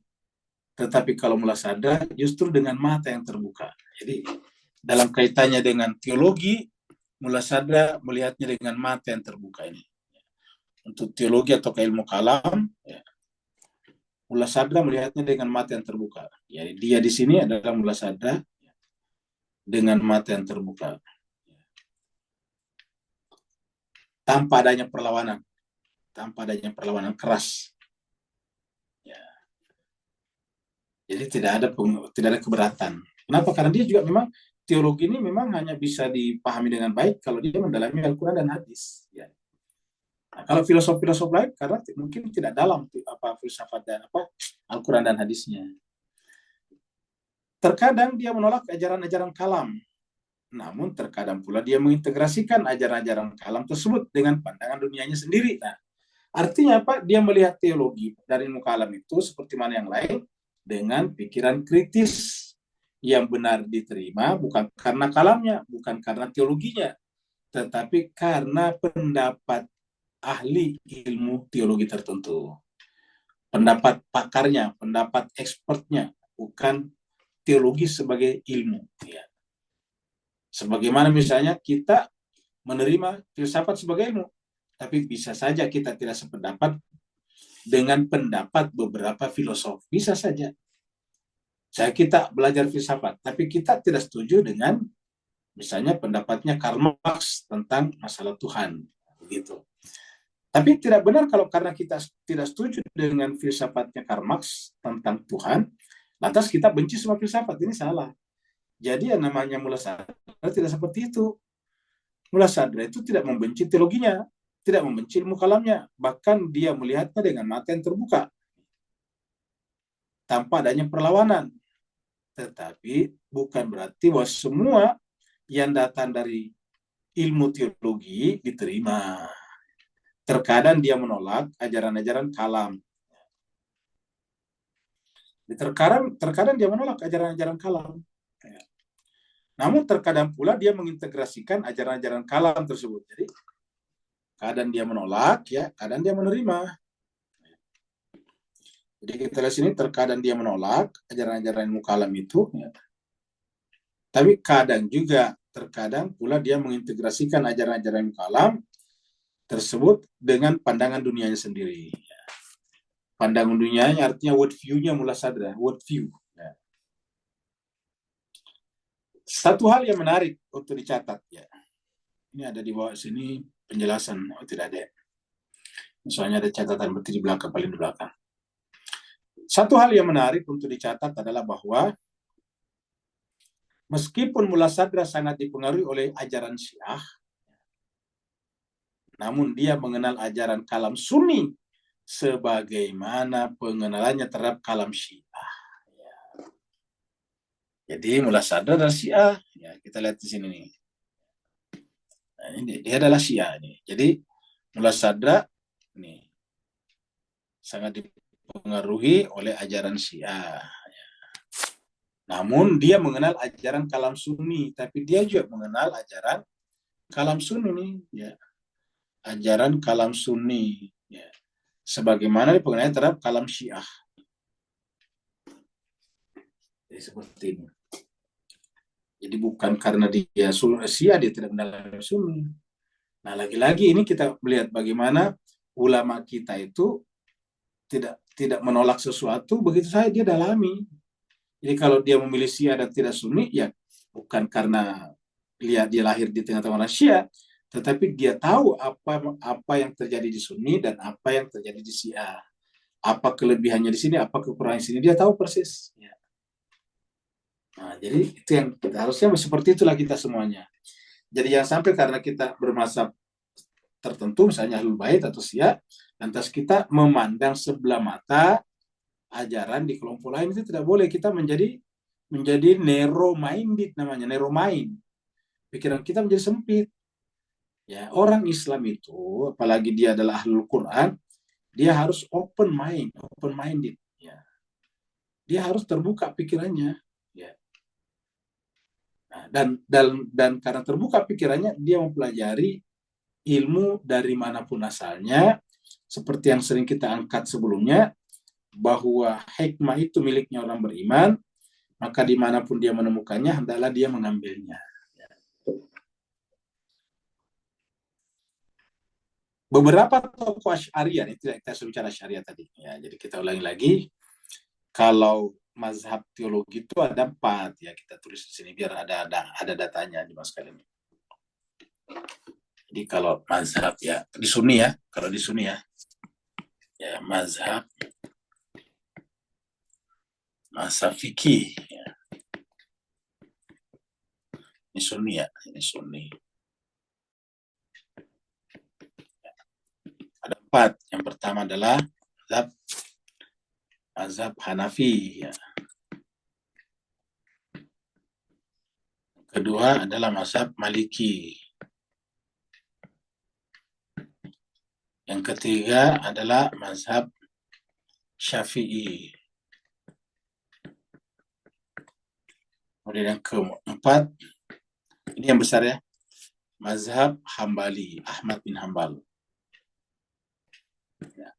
tetapi kalau Mullah Sadra justru dengan mata yang terbuka. Jadi dalam kaitannya dengan teologi, Mullah Sadra melihatnya dengan mata yang terbuka ini. Untuk teologi atau ilmu kalam, ya, Mullah Sadra melihatnya dengan mata yang terbuka. Jadi dia di sini adalah Mullah Sadra dengan mata yang terbuka, tanpa adanya perlawanan keras. Ya. Jadi tidak ada keberatan. Kenapa? Karena dia juga memang teologi ini memang hanya bisa dipahami dengan baik kalau dia mendalami Al-Quran dan hadis. Ya. Nah, kalau filosof-filosof lain karena mungkin tidak dalam filsafat dan Al-Quran dan hadisnya. Terkadang dia menolak ajaran-ajaran kalam, namun terkadang pula dia mengintegrasikan ajaran-ajaran kalam tersebut dengan pandangan dunianya sendiri. Nah, artinya apa? Dia melihat teologi dari ilmu kalam itu seperti mana yang lain dengan pikiran kritis yang benar diterima bukan karena kalamnya, bukan karena teologinya, tetapi karena pendapat ahli ilmu teologi tertentu. Pendapat pakarnya, pendapat expertnya, bukan teologi sebagai ilmu. Ya. Sebagaimana misalnya kita menerima filsafat sebagai ilmu, tapi bisa saja kita tidak sependapat dengan pendapat beberapa filosof. Bisa saja. Kita belajar filsafat, tapi kita tidak setuju dengan misalnya pendapatnya Karl Marx tentang masalah Tuhan. Begitu. Tapi tidak benar kalau karena kita tidak setuju dengan filsafatnya Karl Marx tentang Tuhan, lantas kita benci semua filsafat. Ini salah. Jadi yang namanya mula sadar tidak seperti itu. Mula sadar itu tidak membenci teologinya, tidak membenci ilmu kalamnya, bahkan dia melihatnya dengan mata yang terbuka, tanpa adanya perlawanan. Tetapi bukan berarti bahwa semua yang datang dari ilmu teologi diterima. Terkadang dia menolak ajaran-ajaran kalam. Terkadang dia menolak ajaran-ajaran kalam. Namun terkadang pula dia mengintegrasikan ajaran-ajaran kalam tersebut. Jadi kadang dia menolak, ya, kadang dia menerima. Jadi kita lihat sini terkadang dia menolak ajaran-ajaran ilmu kalam itu, ya. Tapi terkadang pula dia mengintegrasikan ajaran-ajaran ilmu kalam tersebut dengan pandangan dunianya sendiri. Pandangan dunianya artinya world view-nya mula sadra, world view. Ya. Satu hal yang menarik untuk dicatat, ya. Ini ada di bawah sini penjelasan, tidak ada. Misalnya ada catatan berarti di belakang, paling di belakang. Satu hal yang menarik untuk dicatat adalah bahwa meskipun mula sadra sangat dipengaruhi oleh ajaran Syiah, namun dia mengenal ajaran kalam Sunni sebagaimana pengenalannya terhadap kalam Syiah. Ya. Jadi mula sadra adalah Syiah. Ya, kita lihat di sini nih. Nah, ini dia adalah Syiah nih. Jadi mula sadra nih sangat dipengaruhi oleh ajaran Syiah. Namun dia mengenal ajaran kalam Sunni, tapi dia juga mengenal ajaran kalam Sunni, ya. Ajaran kalam Sunni, ya. Sebagaimana dipengaruhi terhadap kalam Syiah. Jadi seperti ini. Jadi bukan karena dia Syiah dia tidak mengenal Sunni. Nah, lagi-lagi ini kita melihat bagaimana ulama kita itu tidak menolak sesuatu begitu saja dia dalami. Jadi kalau dia memilih Syiah dan tidak Sunni, ya bukan karena dia lahir di tengah-tengah orang Syiah, tetapi dia tahu apa yang terjadi di Sunni dan apa yang terjadi di Syiah. Apa kelebihannya di sini, apa kekurangannya di sini, dia tahu persis. Ya. Nah, jadi itu yang harusnya seperti itulah kita semuanya. Jadi jangan sampai karena kita bermazhab tertentu, misalnya Ahlul Bait atau Syiah, lantas kita memandang sebelah mata ajaran di kelompok lain. Itu tidak boleh. Kita menjadi narrow minded, namanya narrow mind. Pikiran kita menjadi sempit. Ya, orang Islam itu apalagi dia adalah ahlul Quran, dia harus open minded. Ya. Dia harus terbuka pikirannya. Ya. Nah, dan karena terbuka pikirannya, dia mempelajari ilmu dari manapun asalnya, seperti yang sering kita angkat sebelumnya, bahwa hikmah itu miliknya orang beriman, maka dimanapun dia menemukannya, hendaklah dia mengambilnya. Beberapa tokoh Asy'ariyah, ini tidak kita bicara Syariah tadi. Ya, jadi kita ulangi lagi, kalau mazhab teologi itu ada 4, ya kita tulis di sini biar ada datanya di mas kalian. Jadi kalau mazhab ya di Sunni ya, kalau di Sunni ya mazhab fikih. Ya. Ini Sunni ya, ini Sunni. empat. Yang pertama adalah mazhab Hanafi. Ya. Kedua adalah mazhab Maliki. Yang ketiga adalah mazhab Syafi'i. Kemudian yang keempat, ini yang besar ya, mazhab Hambali, Ahmad bin Hambal. Ya.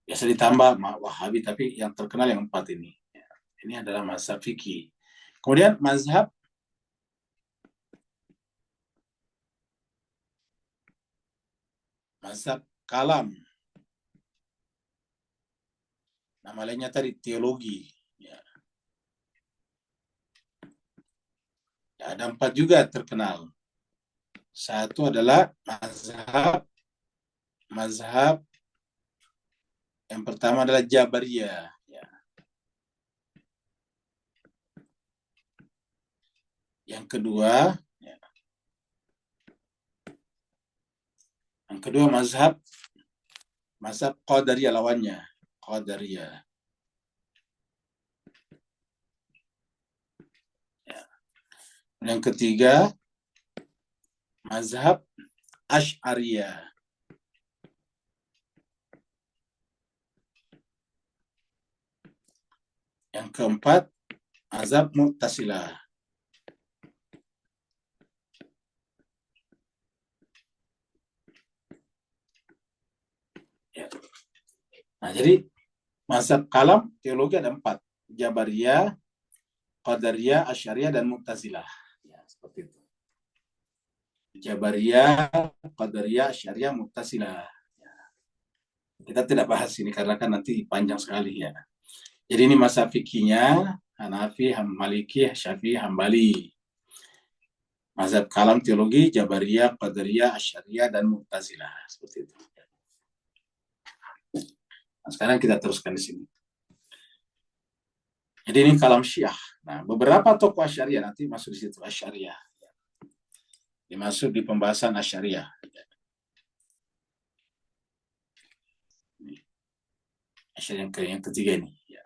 Biasa ditambah Wahabi, tapi yang terkenal yang empat ini. Ya. Ini adalah mazhab fikih. Kemudian mazhab kalam. Nama lainnya tadi teologi. Ya. Ya, ada empat juga terkenal. Satu adalah mazhab yang pertama adalah Jabariyah. Ya. Yang kedua, mazhab Qadariyah lawannya, Qadariyah. Ya. Yang ketiga, mazhab Asy'ariyah. Yang keempat, mazhab Mu'tazilah. Ya. Nah, jadi mazhab kalam teologi ada empat. Jabariyah, Qadariyah, Asy'ariyah, dan Mu'tazilah. Ya, seperti itu. Jabariyah, Qadariyah, Asy'ariyah, Mu'tazilah. Ya. Kita tidak bahas ini karena kan nanti panjang sekali ya. Jadi ini mazhab fikihnya Hanafi, Maliki, Syafi'i, Hambali. Mazhab kalam teologi Jabariyah, Qadariyah, Asy'ariyah, dan Mu'tazilah. Seperti itu. Nah, sekarang kita teruskan di sini. Jadi ini kalam Syiah. Nah, beberapa tokoh Asy'ariyah nanti masuk di situ Asy'ariyah. Dimasuk di pembahasan Asy'ariyah. Asy'ariyah yang ketiga ini. Ya.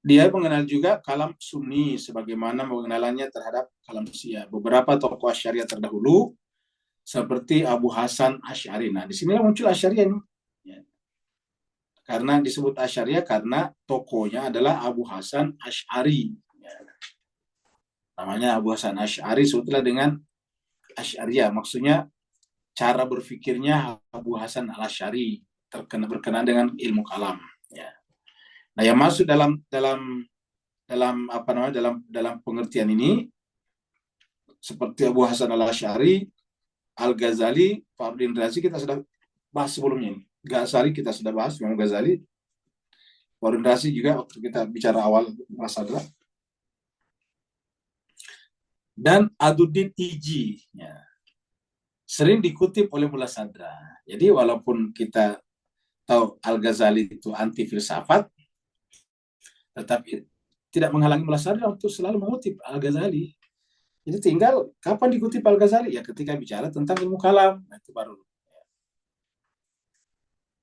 Dia mengenal juga kalam Sunni sebagaimana mengenalannya terhadap kalam Syiah. Beberapa tokoh Asy'ariyah terdahulu seperti Abu Hasan Asy'ari. Nah, di sini muncul Asy'ariyah ini. Ya. Karena disebut Asy'ariyah karena tokohnya adalah Abu Hasan Asy'ari. Ya. Namanya Abu Hasan Asy'ari sebutlah dengan Asy'ariyah. Maksudnya cara berpikirnya Abu Hasan Al-Asy'ari berkenaan dengan ilmu kalam. Ya. Nah, yang masuk dalam pengertian ini seperti Abu Hasan Al-Asy'ari, Al-Ghazali, Fakhruddin Razi kita sudah bahas sebelumnya. Ghazali kita sudah bahas, Imam Ghazali. Fakhruddin Razi juga waktu kita bicara awal masalah. Dan Aduddin Iji. Ya. Sering dikutip oleh Mullah Sadra. Jadi walaupun kita tahu Al-Ghazali itu anti filsafat, tetapi tidak menghalangi Mullah Sadra untuk selalu mengutip Al-Ghazali. Jadi tinggal kapan dikutip Al-Ghazali? Ya ketika bicara tentang ilmu kalam. Nah, itu baru.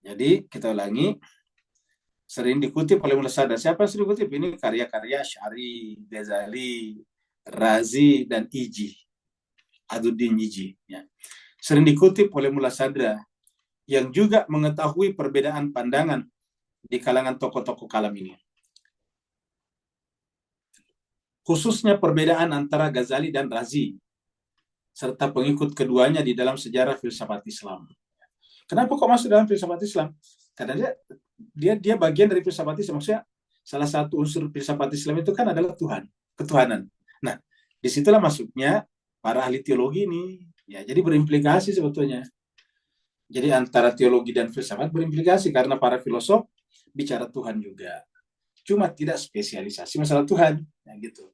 Jadi kita ulangi, sering dikutip oleh Mullah Sadra. Siapa yang sering dikutip? Ini karya-karya Asy'ari, Ghazali, Razi, dan Iji. Aduddin Iji. Ya. Sering dikutip oleh Mullah Sadra yang juga mengetahui perbedaan pandangan di kalangan tokoh-tokoh kalam ini. Khususnya perbedaan antara Ghazali dan Razi, serta pengikut keduanya di dalam sejarah filsafat Islam. Kenapa kok masuk dalam filsafat Islam? Karena dia bagian dari filsafat Islam. Maksudnya salah satu unsur filsafat Islam itu kan adalah Tuhan, ketuhanan. Nah, disitulah masuknya para ahli teologi ini. Ya, jadi berimplikasi sebetulnya. Jadi antara teologi dan filsafat berimplikasi karena para filosof bicara Tuhan juga. Cuma tidak spesialisasi masalah Tuhan. Ya, gitu.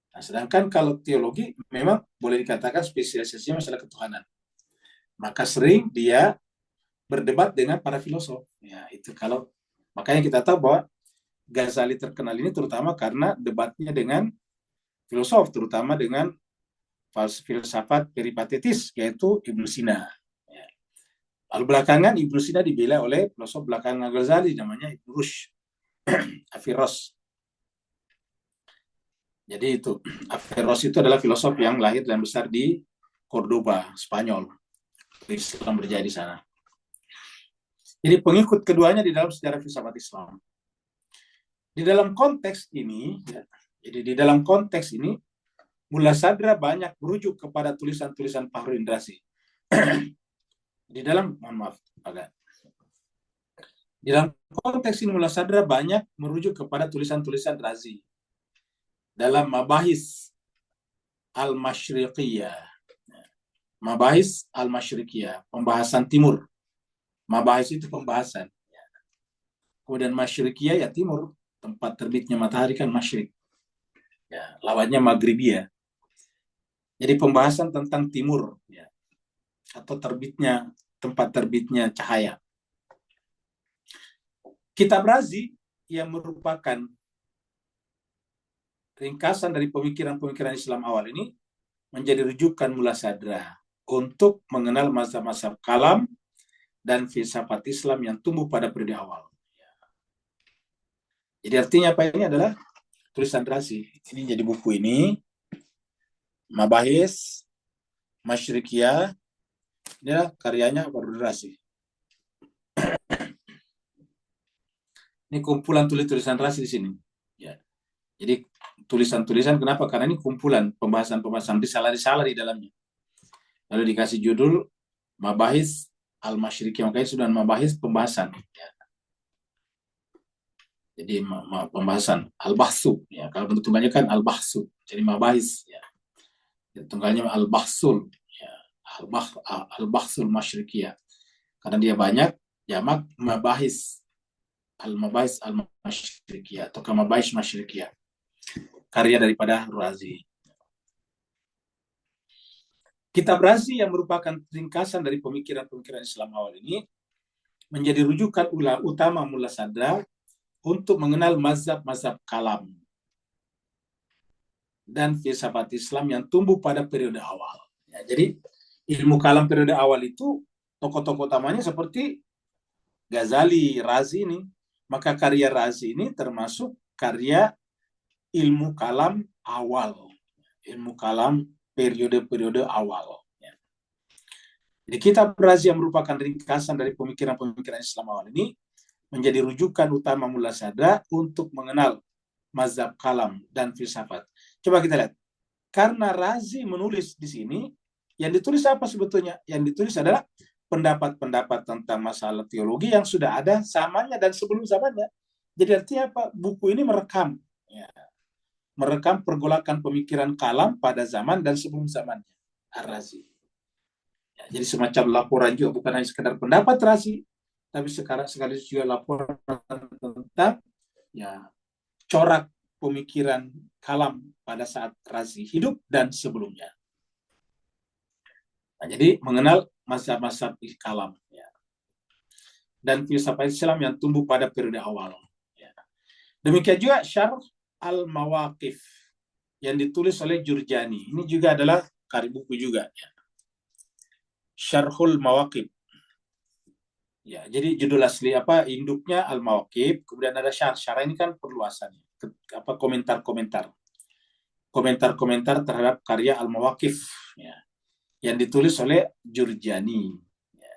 Nah, sedangkan kalau teologi memang boleh dikatakan spesialisasinya masalah ketuhanan. Maka sering dia berdebat dengan para filosof. Ya, itu kalau makanya kita tahu bahwa Ghazali terkenal ini terutama karena debatnya dengan filosof, terutama dengan filsafat peripatetis, yaitu Ibnu Sina. Ya. Lalu belakangan Ibnu Sina dibela oleh filosof belakangan Ghazali, namanya Ibnu Rushd, Averroes. Jadi itu, Averroes itu adalah filosof yang lahir dan besar di Cordoba, Spanyol. Islam berjaya di sana. Jadi pengikut keduanya di dalam sejarah filsafat Islam. Di dalam konteks ini, ya, jadi di dalam konteks ini, Mullah Sadra banyak merujuk kepada tulisan-tulisan Fakhrudin Razi. Di dalam, mohon maaf, agak. Di dalam konteks ini Mullah Sadra banyak merujuk kepada tulisan-tulisan Razi dalam Mabahis Al-Masyriqiyah. Mabahis Al-Masyriqiyah, pembahasan timur. Mabahis itu pembahasan. Kemudian Masyriqiyah ya timur, tempat terbitnya matahari kan Masyriq. Ya, lawannya Maghribiyah. Jadi pembahasan tentang timur, ya, atau tempat terbitnya cahaya. Kitab Razi yang merupakan ringkasan dari pemikiran-pemikiran Islam awal ini menjadi rujukan Mullah Sadra untuk mengenal mazhab-mazhab kalam dan filsafat Islam yang tumbuh pada periode awal. Jadi artinya apa, ini adalah tulisan Razi. Ini jadi buku ini, Mabahis Masyriqiyah, ini karyanya Fakhrudin Razi. Ini kumpulan tulisan Razi di sini. Ya. Jadi tulisan-tulisan, kenapa? Karena ini kumpulan pembahasan-pembahasan risalah-risalah di dalamnya. Lalu dikasih judul Mabahis Al-Masyriqiyah, makanya sudah Mabahis pembahasan. Ya. Jadi pembahasan Al-Bahsu, ya. Kalau bentuk tunggalnya kan Al-Bahsu, jadi Mabahis, ya. Tunggalnya Al-Bahsul, ya. Al-Bahsul Masyriqiyah. Karena dia banyak, jamak Mabahis. Al-Mabahis Al-Masyriqiyah atau Mabahis Masyriqiyah, karya daripada Razi. Kitab Razi yang merupakan ringkasan dari pemikiran-pemikiran Islam awal ini menjadi rujukan utama Mullah Sadra untuk mengenal mazhab-mazhab kalam dan filsafat Islam yang tumbuh pada periode awal. Ya, jadi ilmu kalam periode awal itu tokoh-tokoh utamanya seperti Ghazali, Razi ini. Maka karya Razi ini termasuk karya ilmu kalam awal, ilmu kalam periode-periode awal. Ya. Jadi kitab Razi yang merupakan ringkasan dari pemikiran-pemikiran Islam awal ini menjadi rujukan utama Mullah Sadra untuk mengenal mazhab kalam dan filsafat. Coba kita lihat. Karena Razi menulis di sini, yang ditulis apa sebetulnya? Yang ditulis adalah pendapat-pendapat tentang masalah teologi yang sudah ada zamannya dan sebelum zamannya. Jadi artinya apa? Buku ini merekam, ya, merekam pergolakan pemikiran kalam pada zaman dan sebelum zamannya. Ar-Razi. Ya, jadi semacam laporan juga, bukan hanya sekedar pendapat Razi, tapi sekali juga laporan tentang, ya, corak pemikiran kalam pada saat Razi hidup dan sebelumnya. Nah, jadi mengenal mazhab-mazhab kalam, ya, dan filsafat Islam yang tumbuh pada periode awal. Ya. Demikian juga Syarh Al-Mawaqif yang ditulis oleh Jurjani. Ini juga adalah karya buku juga. Ya. Syarhul Mawaqif. Ya, jadi judul asli induknya Al-Mawaqif, kemudian ada syarah. Syarah ini kan perluasan, komentar-komentar. Komentar-komentar terhadap karya Al-Mawaqif, ya, yang ditulis oleh Jurjani. Ya.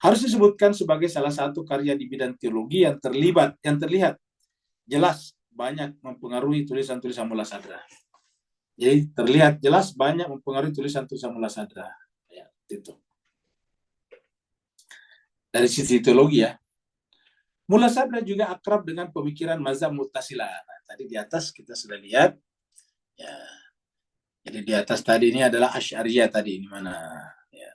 Harus disebutkan sebagai salah satu karya di bidang teologi yang terlihat jelas banyak mempengaruhi tulisan-tulisan Mullah Sadra. Jadi terlihat jelas banyak mempengaruhi tulisan-tulisan Mullah Sadra. Ya, itu. Dari sisi teologi, ya. Mullah Sadra juga akrab dengan pemikiran mazhab Mu'tazilah. Nah, tadi di atas kita sudah lihat. Ya. Jadi di atas tadi ini adalah Asy'ariyah tadi, ini mana? Ya.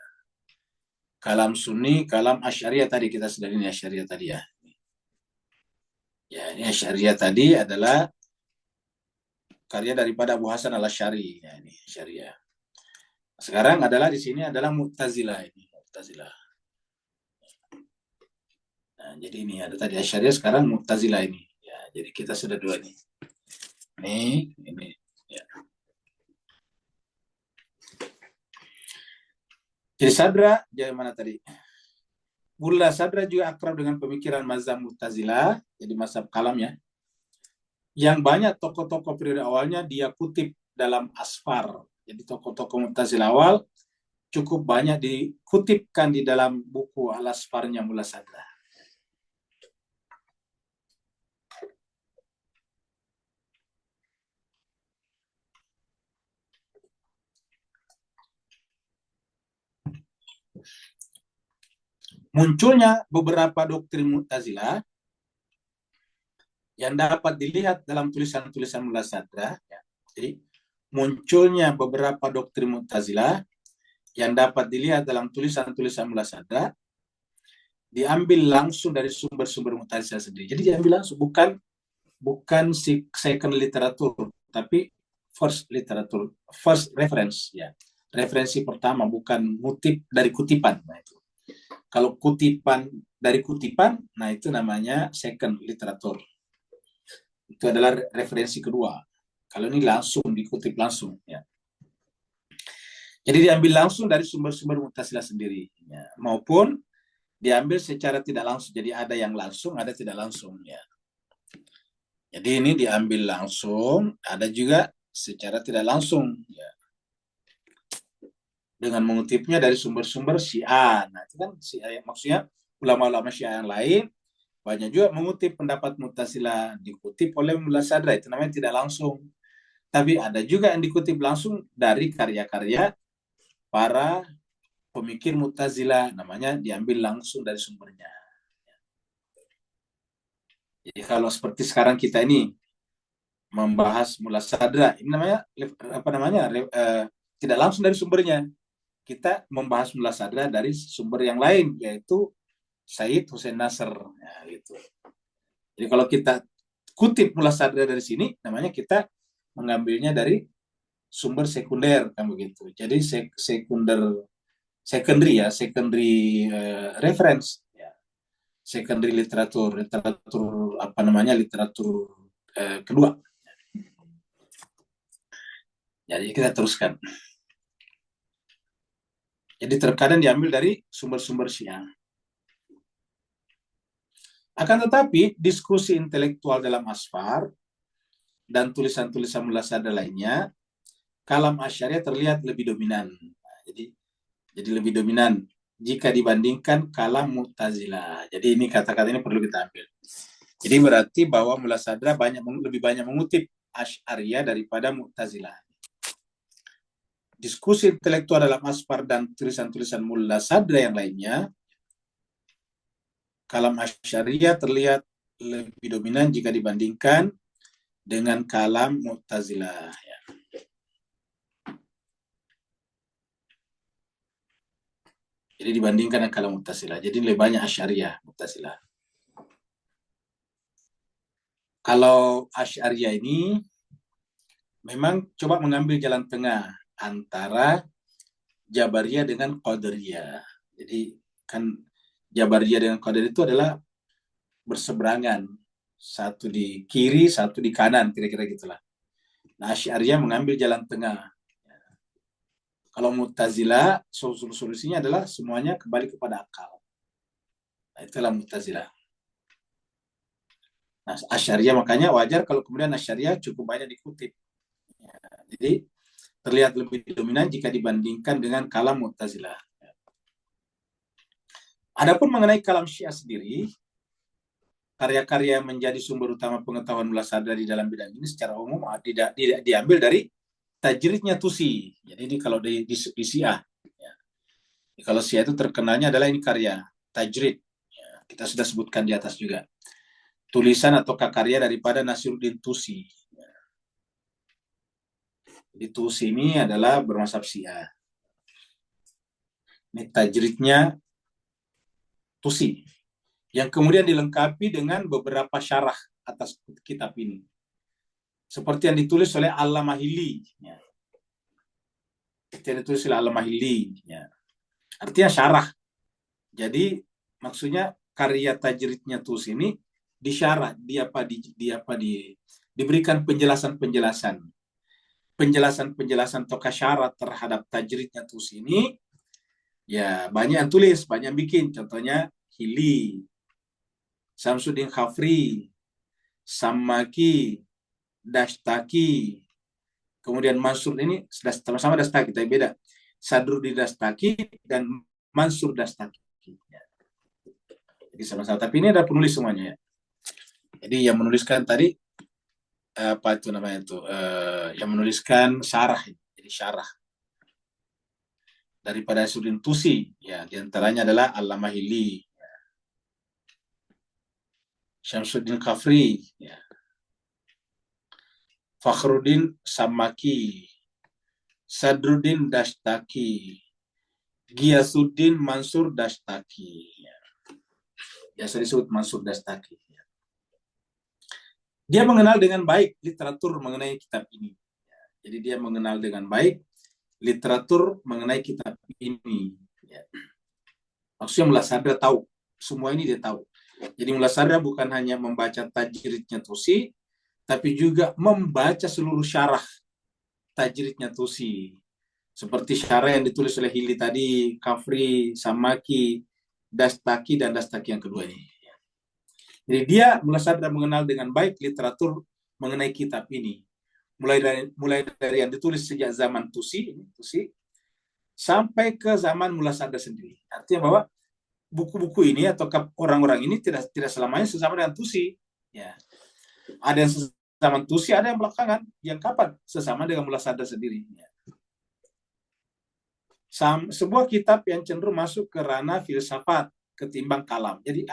Kalam Sunni, kalam Asy'ariyah tadi kita sudah lihat Asy'ariyah tadi, ya. Ya, ini Asy'ariyah tadi adalah karya daripada Abu Hasan Al-Asy'ari. Ya, ini Asy'ariyah. Sekarang adalah di sini adalah Mu'tazilah ini, Mu'tazilah. Nah, jadi ini ada tadi Asy'ariyah, sekarang Mu'tazilah ini. Ya, jadi kita sudah dua nih. Ini, ya. Jadi Sadra, jadi mana tadi? Mullah Sadra juga akrab dengan pemikiran mazhab Mu'tazilah, jadi mazhab kalam ya. Yang banyak tokoh-tokoh periode awalnya dia kutip dalam Asfar. Jadi tokoh-tokoh Mu'tazilah awal cukup banyak dikutipkan di dalam buku Al-Asfarnya Mullah Sadra. Munculnya beberapa doktrin Mu'tazilah yang dapat dilihat dalam tulisan-tulisan Mullah Sadra. Ya. Jadi munculnya beberapa doktrin Mu'tazilah yang dapat dilihat dalam tulisan-tulisan Mullah Sadra diambil langsung dari sumber-sumber Mu'tazilah sendiri. Jadi diambil langsung, bukan second literatur, tapi first literatur, first reference ya. Referensi pertama, bukan ngutip dari kutipan. Nah, itu. Kalau kutipan dari kutipan, nah itu namanya second literatur. Itu adalah referensi kedua. Kalau ini langsung dikutip langsung ya. Jadi diambil langsung dari sumber-sumber Mu'tazilah sendiri ya. Maupun diambil secara tidak langsung. Jadi ada yang langsung, ada tidak langsung ya. Jadi ini diambil langsung, ada juga secara tidak langsung ya. Dengan mengutipnya dari sumber-sumber Syiah. Nah, itu kan Syiah, maksudnya ulama-ulama Syiah yang lain banyak juga mengutip pendapat Mu'tazilah, dikutip oleh Mullah Sadra, itu namanya tidak langsung. Tapi ada juga yang dikutip langsung dari karya-karya para pemikir Mu'tazilah, namanya diambil langsung dari sumbernya. Jadi kalau seperti sekarang kita ini membahas Mullah Sadra, ini namanya apa namanya? Tidak langsung dari sumbernya. Kita membahas Mullah Sadra dari sumber yang lain, yaitu Said Hussein Nasr. Ya, gitu. Jadi kalau kita kutip Mullah Sadra dari sini, namanya kita mengambilnya dari sumber sekunder, kan begitu. Jadi secondary reference, ya. Secondary literatur apa namanya, literatur kedua. Jadi kita teruskan. Jadi terkadang diambil dari sumber-sumber Syiah. Akan tetapi diskusi intelektual dalam Asfar dan tulisan-tulisan Mullah Sadra lainnya, kalam Asy'ariyah terlihat lebih dominan. Nah, jadi lebih dominan jika dibandingkan kalam Mu'tazilah. Jadi ini kata-kata ini perlu kita ambil. Jadi berarti bahwa Mullah Sadra lebih banyak mengutip Asy'ariyah daripada Mu'tazilah. Diskusi intelektual dalam Asfar dan tulisan-tulisan Mullah Sadra yang lainnya, kalam Asy'ariyah terlihat lebih dominan jika dibandingkan dengan kalam Mu'tazilah. Ya. Jadi dibandingkan dengan kalam Mu'tazilah. Jadi lebih banyak Asy'ariyah, Mu'tazilah. Kalau Asy'ariyah ini memang coba mengambil jalan tengah antara Jabariyah dengan Qadariyah. Jadi kan Jabariyah dengan Qadariyah itu adalah berseberangan. Satu di kiri, satu di kanan, kira-kira gitulah. Nah, Asy'ariyah mengambil jalan tengah. Kalau Mu'tazilah, solusinya adalah semuanya kembali kepada akal. Nah, itulah Mu'tazilah. Nah, Asy'ariyah makanya wajar kalau kemudian Asy'ariyah cukup banyak dikutip. Ya, jadi terlihat lebih dominan jika dibandingkan dengan kalam Mu'tazilah. Adapun mengenai kalam Syiah sendiri, karya-karya yang menjadi sumber utama pengetahuan Mullah Sadra di dalam bidang ini secara umum tidak diambil dari tajridnya Tusi. Jadi ini kalau di Syiah. Ya. Kalau Syiah itu terkenalnya adalah ini karya tajrid. Ya, kita sudah sebutkan di atas juga. Tulisan atau karya daripada Nasiruddin Tusi. Ya. Jadi Tusi ini adalah bermazhab Syiah. Ini tajridnya Tusi, yang kemudian dilengkapi dengan beberapa syarah atas kitab ini. Seperti yang ditulis oleh Al-Mahili. Ya. Seperti yang ditulis oleh Al-Mahili. Ya. Artinya syarah. Jadi maksudnya karya tajridnya Tusi ini disyarah, diberikan penjelasan-penjelasan atau syarat terhadap tajridnya Tusi ini Ya, banyak yang tulis, banyak yang bikin. Contohnya Hili, Samsudin Khafri, Sammaki, Dastaki, kemudian Mansur ini sama-sama Dastaki, tapi beda. Sadruddin Dastaki dan Mansur Dastaki. Jadi sama-sama. Tapi ini ada penulis semuanya ya. Jadi yang menuliskan tadi apa itu namanya itu? Yang menuliskan syarah. Jadi syarah daripada Sudin Tusi. Ya, diantaranya adalah Allamah Hili, Syamsuddin Kafri, ya, Fakhruddin Samaki, Sadruddin Dastaki, Giyasuddin Mansur Dastaki. Ya. Biasa disebut Mansur Dastaki. Ya. Dia mengenal dengan baik literatur mengenai kitab ini. Ya. Jadi dia mengenal dengan baik literatur mengenai kitab ini. Ya. Maksudnya Mullah Sadra tahu. Semua ini dia tahu. Jadi Mullah Sadra bukan hanya membaca tajridnya Tusi, tapi juga membaca seluruh syarah tajridnya Tusi. Seperti syarah yang ditulis oleh Hili tadi, Kafri, Samaki, Dastaki, dan Dastaki yang kedua ini. Jadi dia Mullah Sadra mengenal dengan baik literatur mengenai kitab ini. Mulai dari yang ditulis sejak zaman Tusi sampai ke zaman Mullah Sadra sendiri. Artinya bahwa buku-buku ini atau orang-orang ini tidak selamanya sesama dengan Tusi. Ya. Ada yang sesama Tusi, ada yang belakangan. Yang kapan? Sesama dengan Mullah Sadra sendiri. Ya. Sebuah kitab yang cenderung masuk ke ranah filsafat ketimbang kalam. Jadi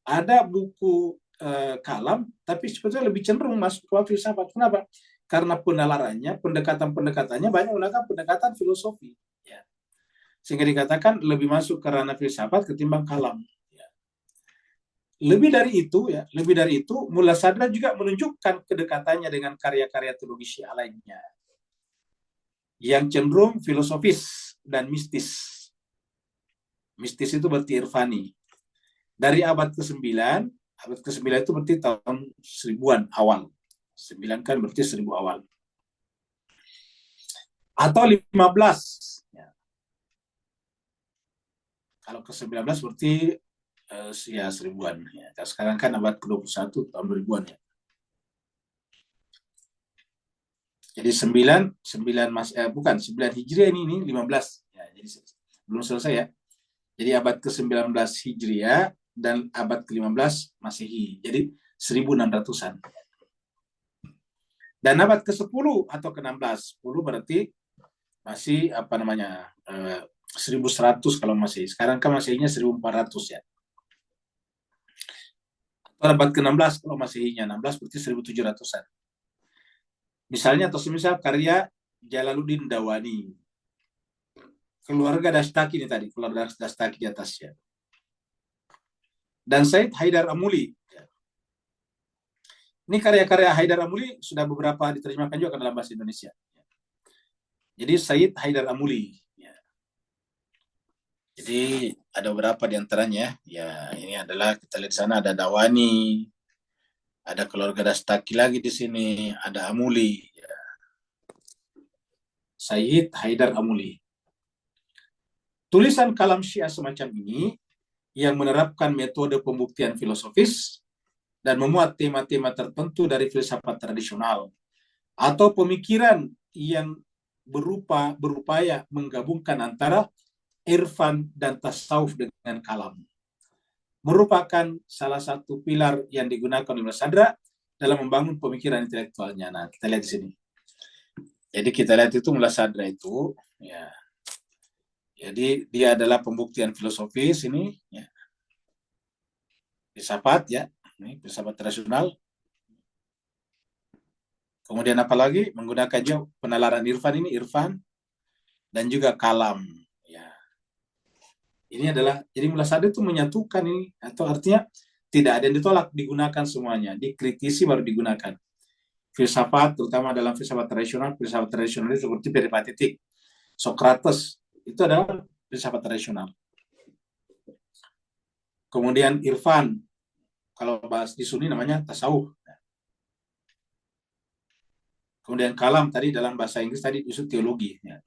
ada buku kalam, tapi sebetulnya lebih cenderung masuk ke filsafat. Kenapa? Karena penalarannya, pendekatan-pendekatannya banyak menggunakan pendekatan filosofi. Ya. Sehingga dikatakan lebih masuk ke ranah filsafat ketimbang kalam. Ya. Lebih dari itu, Mullah Sadra juga menunjukkan kedekatannya dengan karya-karya teologi Syiah lainnya yang cenderung filosofis dan mistis. Mistis itu berarti irfani. Dari abad ke-9 itu berarti tahun 1000-an awal. 9 kan berarti 1000 awal. Atau 15. Ya. Kalau ke-19 berarti ya 1000-an. Ya. Sekarang kan abad ke-21 tahun 2000-an ya. Jadi 9 Hijriah ini 15. Ya, jadi belum selesai ya. Jadi abad ke-19 Hijriah dan abad ke-15 Masehi. Jadi 1600-an. Dan abad ke-10 atau ke-16, 10 berarti masih 1100 kalau Masehi. Sekarang kan Masehinya 1400 ya. Atau abad ke-16 kalau Masehinya 16 berarti 1700-an. Misalnya atau semisal karya Jalaluddin Dawani. Keluarga Dastaki ini tadi, keluarga Dastaki di atasnya. Dan Said Haidar Amuli. Ini karya-karya Haidar Amuli sudah beberapa diterjemahkan juga ke dalam bahasa Indonesia. Jadi Said Haidar Amuli. Jadi ada beberapa di antaranya. Ya, ini adalah kita lihat di sana ada Dawani, ada keluarga Dastaki lagi di sini, ada Amuli. Ya. Said Haidar Amuli. Tulisan kalam Syiah semacam ini yang menerapkan metode pembuktian filosofis dan memuat tema-tema tertentu dari filsafat tradisional atau pemikiran yang berupaya menggabungkan antara irfan dan tasawuf dengan kalam merupakan salah satu pilar yang digunakan oleh Sadra dalam membangun pemikiran intelektualnya. Nah, kita lihat di sini. Jadi kita lihat itu Mullah Sadra itu ya. Jadi dia adalah pembuktian filosofis ini ya. Filsafat ya, ini filsafat rasional. Kemudian apalagi menggunakan juga penalaran irfan ini irfan dan juga kalam ya. Ini adalah jadi Mullah Sadra itu menyatukan ini atau artinya tidak ada yang ditolak, digunakan semuanya, dikritisi baru digunakan. Filsafat terutama dalam filsafat tradisional itu seperti peripatetik, Socrates itu adalah filsafat tradisional. Kemudian irfan, kalau bahas di Sunni namanya tasawuf. Kemudian kalam tadi dalam bahasa Inggris tadi isu teologi. Ya.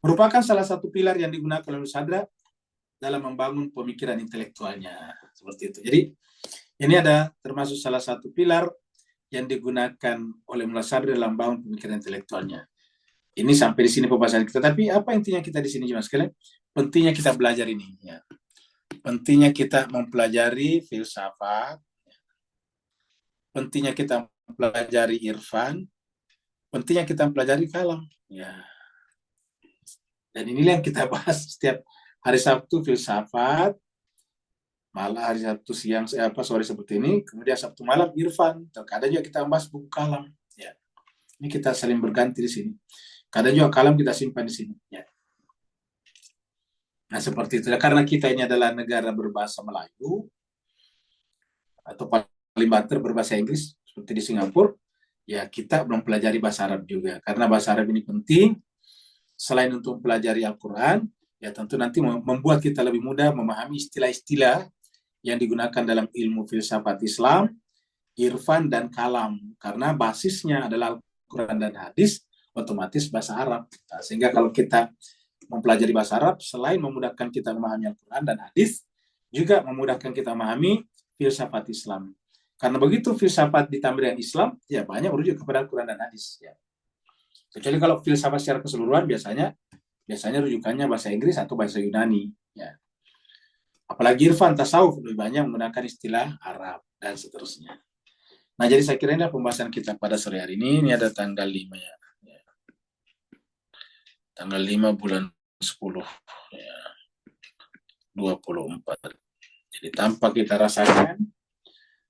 merupakan salah satu pilar yang digunakan oleh Sadra dalam membangun pemikiran intelektualnya. Seperti itu. Jadi ini ada termasuk salah satu pilar yang digunakan oleh Mullah Sadra dalam membangun pemikiran intelektualnya. Ini sampai di sini pembahasan kita. Tapi apa intinya kita di sini, jemaah sekalian? Pentingnya kita belajar ini. Ya. Pentingnya kita mempelajari filsafat, pentingnya kita mempelajari irfan, pentingnya kita mempelajari kalam. Ya. Dan inilah yang kita bahas setiap hari Sabtu filsafat, malah hari Sabtu siang sore seperti ini, kemudian Sabtu malam irfan. Terkadang juga kita bahas buku kalam. Ya. Ini kita saling berganti di sini. Kadang juga kalam kita simpan di sini. Ya. Nah seperti itu. Karena kita ini adalah negara berbahasa Melayu atau paling banter berbahasa Inggris seperti di Singapura, ya kita belum pelajari bahasa Arab juga. Karena bahasa Arab ini penting selain untuk mempelajari Al-Quran, ya tentu nanti membuat kita lebih mudah memahami istilah-istilah yang digunakan dalam ilmu filsafat Islam, irfan dan kalam. Karena basisnya adalah Al-Quran dan hadis, otomatis bahasa Arab. Nah, sehingga kalau kita mempelajari bahasa Arab, selain memudahkan kita memahami Al-Quran dan hadis, juga memudahkan kita memahami filsafat Islam. Karena begitu filsafat ditambah dengan Islam, ya banyak merujuk kepada Al-Quran dan hadis. Ya. Kecuali kalau filsafat secara keseluruhan, biasanya rujukannya bahasa Inggris atau bahasa Yunani. Ya. Apalagi irfan, tasawuf, lebih banyak menggunakan istilah Arab, dan seterusnya. Nah, jadi saya kira ini pembahasan kita pada sore hari ini. Ini ada tanggal 5 ya. Tanggal 5 bulan 10 ya, 24. Jadi tanpa kita rasakan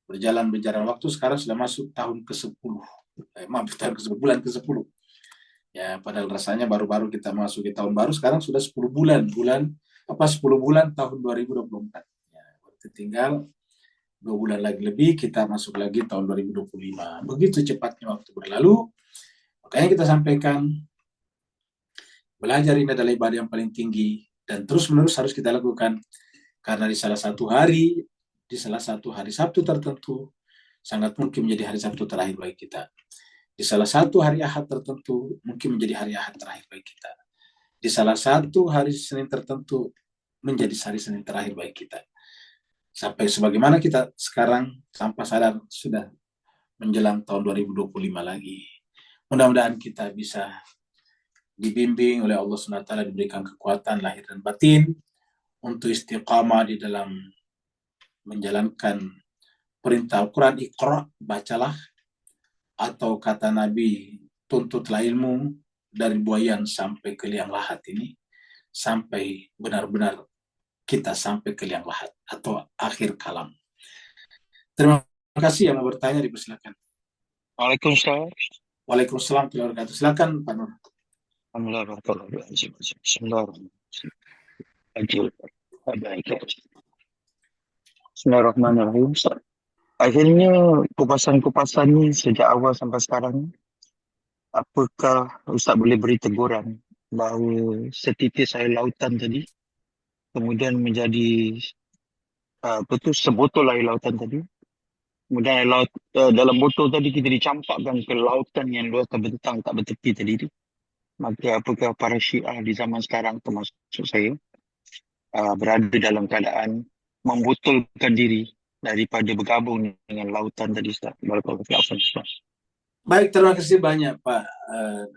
berjalan waktu sekarang sudah masuk tahun ke-10. Tahun ke-10, bulan ke-10. Ya, padahal rasanya baru-baru kita masuk ke tahun baru, sekarang sudah 10 bulan, 10 bulan tahun 2024. Ya, berarti tinggal 2 bulan lagi lebih kita masuk lagi tahun 2025. Begitu cepatnya waktu berlalu. Makanya kita sampaikan belajar ini adalah ibadah yang paling tinggi dan terus-menerus harus kita lakukan. Karena di salah satu hari Sabtu tertentu, sangat mungkin menjadi hari Sabtu terakhir bagi kita. Di salah satu hari Ahad tertentu, mungkin menjadi hari Ahad terakhir bagi kita. Di salah satu hari Senin tertentu, menjadi hari Senin terakhir bagi kita. Sampai sebagaimana kita sekarang tanpa sadar sudah menjelang tahun 2025 lagi. Mudah-mudahan kita bisa dibimbing oleh Allah SWT, diberikan kekuatan lahir dan batin untuk istiqamah di dalam menjalankan perintah Al-Quran, Iqra, bacalah, atau kata Nabi, tuntutlah ilmu dari buayan sampai ke liang lahat ini, sampai benar-benar kita sampai ke liang lahat atau akhir kalam. Terima kasih. Yang mau bertanya dipersilakan. Waalaikumsalam. Waalaikumsalam warahmatullahi wabarakatuh. Silakan Pak Nur. Bismillahirrahmanirrahim. Akhirnya kupasan-kupasan ni sejak awal sampai sekarang, apakah Ustaz boleh beri teguran bahawa setitis air lautan tadi kemudian menjadi sebotol air lautan tadi, kemudian air laut dalam botol tadi kita dicampakkan ke lautan yang luas terbentang tak bertepi tadi itu. Maka apakah para Syiah di zaman sekarang, termasuk saya, berada dalam keadaan membotolkan diri daripada bergabung dengan lautan tadi, Ustaz? Baik, terima kasih banyak Pak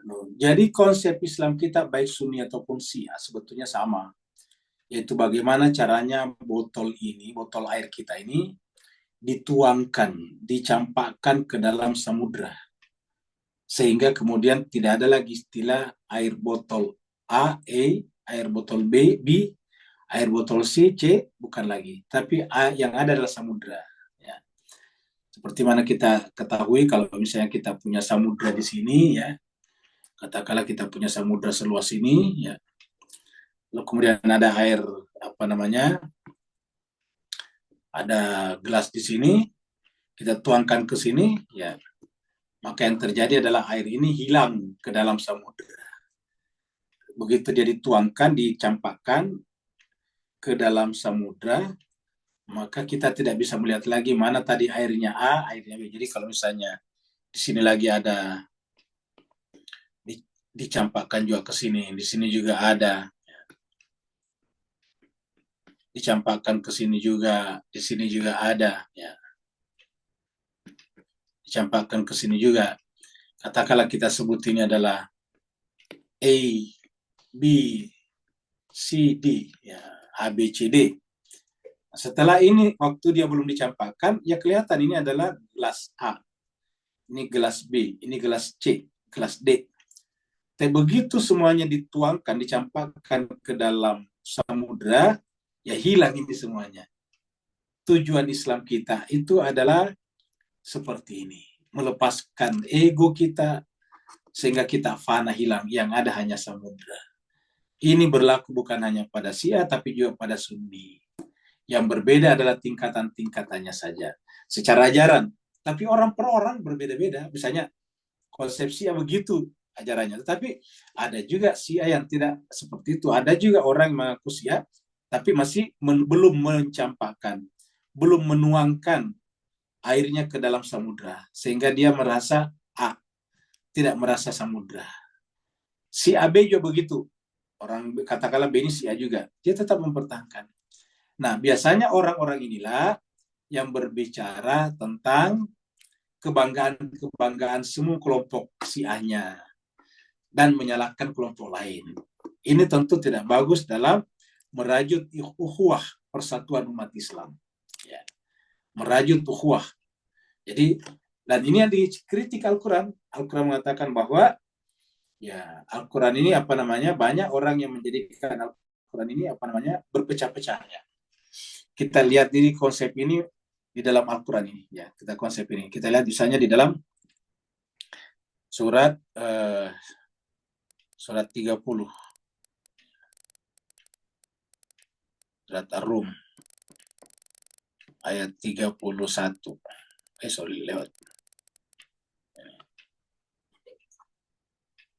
Nur. Jadi konsep Islam kita baik Sunni ataupun Syiah sebetulnya sama, yaitu bagaimana caranya botol air kita ini dituangkan, dicampakkan ke dalam samudra. Sehingga kemudian tidak ada lagi istilah air botol A, air botol B, air botol C, bukan lagi. Tapi yang ada adalah samudra. Ya. Seperti mana kita ketahui kalau misalnya kita punya samudra di sini, ya, katakanlah kita punya samudra seluas ini, ya, lalu kemudian ada air, ada gelas di sini, kita tuangkan ke sini, ya, maka yang terjadi adalah air ini hilang ke dalam samudra. Begitu dia dituangkan, dicampakkan ke dalam samudra, maka kita tidak bisa melihat lagi mana tadi airnya A, airnya B. Jadi kalau misalnya di sini lagi ada, dicampakkan juga ke sini. Di sini juga ada. Dicampakkan ke sini juga. Di sini juga ada. Ya. Dicampakkan ke sini juga. Katakanlah kita sebut ini adalah A, B, C, D. Ya, A, B, C, D. Setelah ini, waktu dia belum dicampakkan, ya kelihatan ini adalah gelas A. Ini gelas B, ini gelas C, gelas D. Tapi begitu semuanya dituangkan, dicampakkan ke dalam samudra, ya hilang ini semuanya. Tujuan Islam kita itu adalah seperti ini. Melepaskan ego kita, sehingga kita fana hilang. Yang ada hanya samudra. Ini berlaku bukan hanya pada Syiah, tapi juga pada Sunni. Yang berbeda adalah tingkatan-tingkatannya saja. Secara ajaran. Tapi orang per orang berbeda-beda. Misalnya konsep Syiah begitu ajarannya. Tetapi ada juga Syiah yang tidak seperti itu. Ada juga orang yang mengaku Syiah, tapi masih belum mencampakkan, belum menuangkan airnya ke dalam samudra. Sehingga dia merasa A, tidak merasa samudra. Si AB juga begitu. Orang katakanlah B ini Syiah juga. Dia tetap mempertahankan. Nah, biasanya orang-orang inilah yang berbicara tentang kebanggaan semua kelompok Syiahnya dan menyalahkan kelompok lain. Ini tentu tidak bagus dalam merajut ukhuwah persatuan umat Islam. Ya. Merajut ukhuwah. Jadi, dan ini yang dikritik Al-Quran. Al-Quran mengatakan bahwa ya Al-Quran ini banyak orang yang menjadikan Al-Quran ini berpecah-pecah. Ya. Kita lihat ini konsep ini di dalam Al-Quran ini. Ya, kita lihat misalnya di dalam surat 30. Surat Ar-Rum ayat 31. Lewat.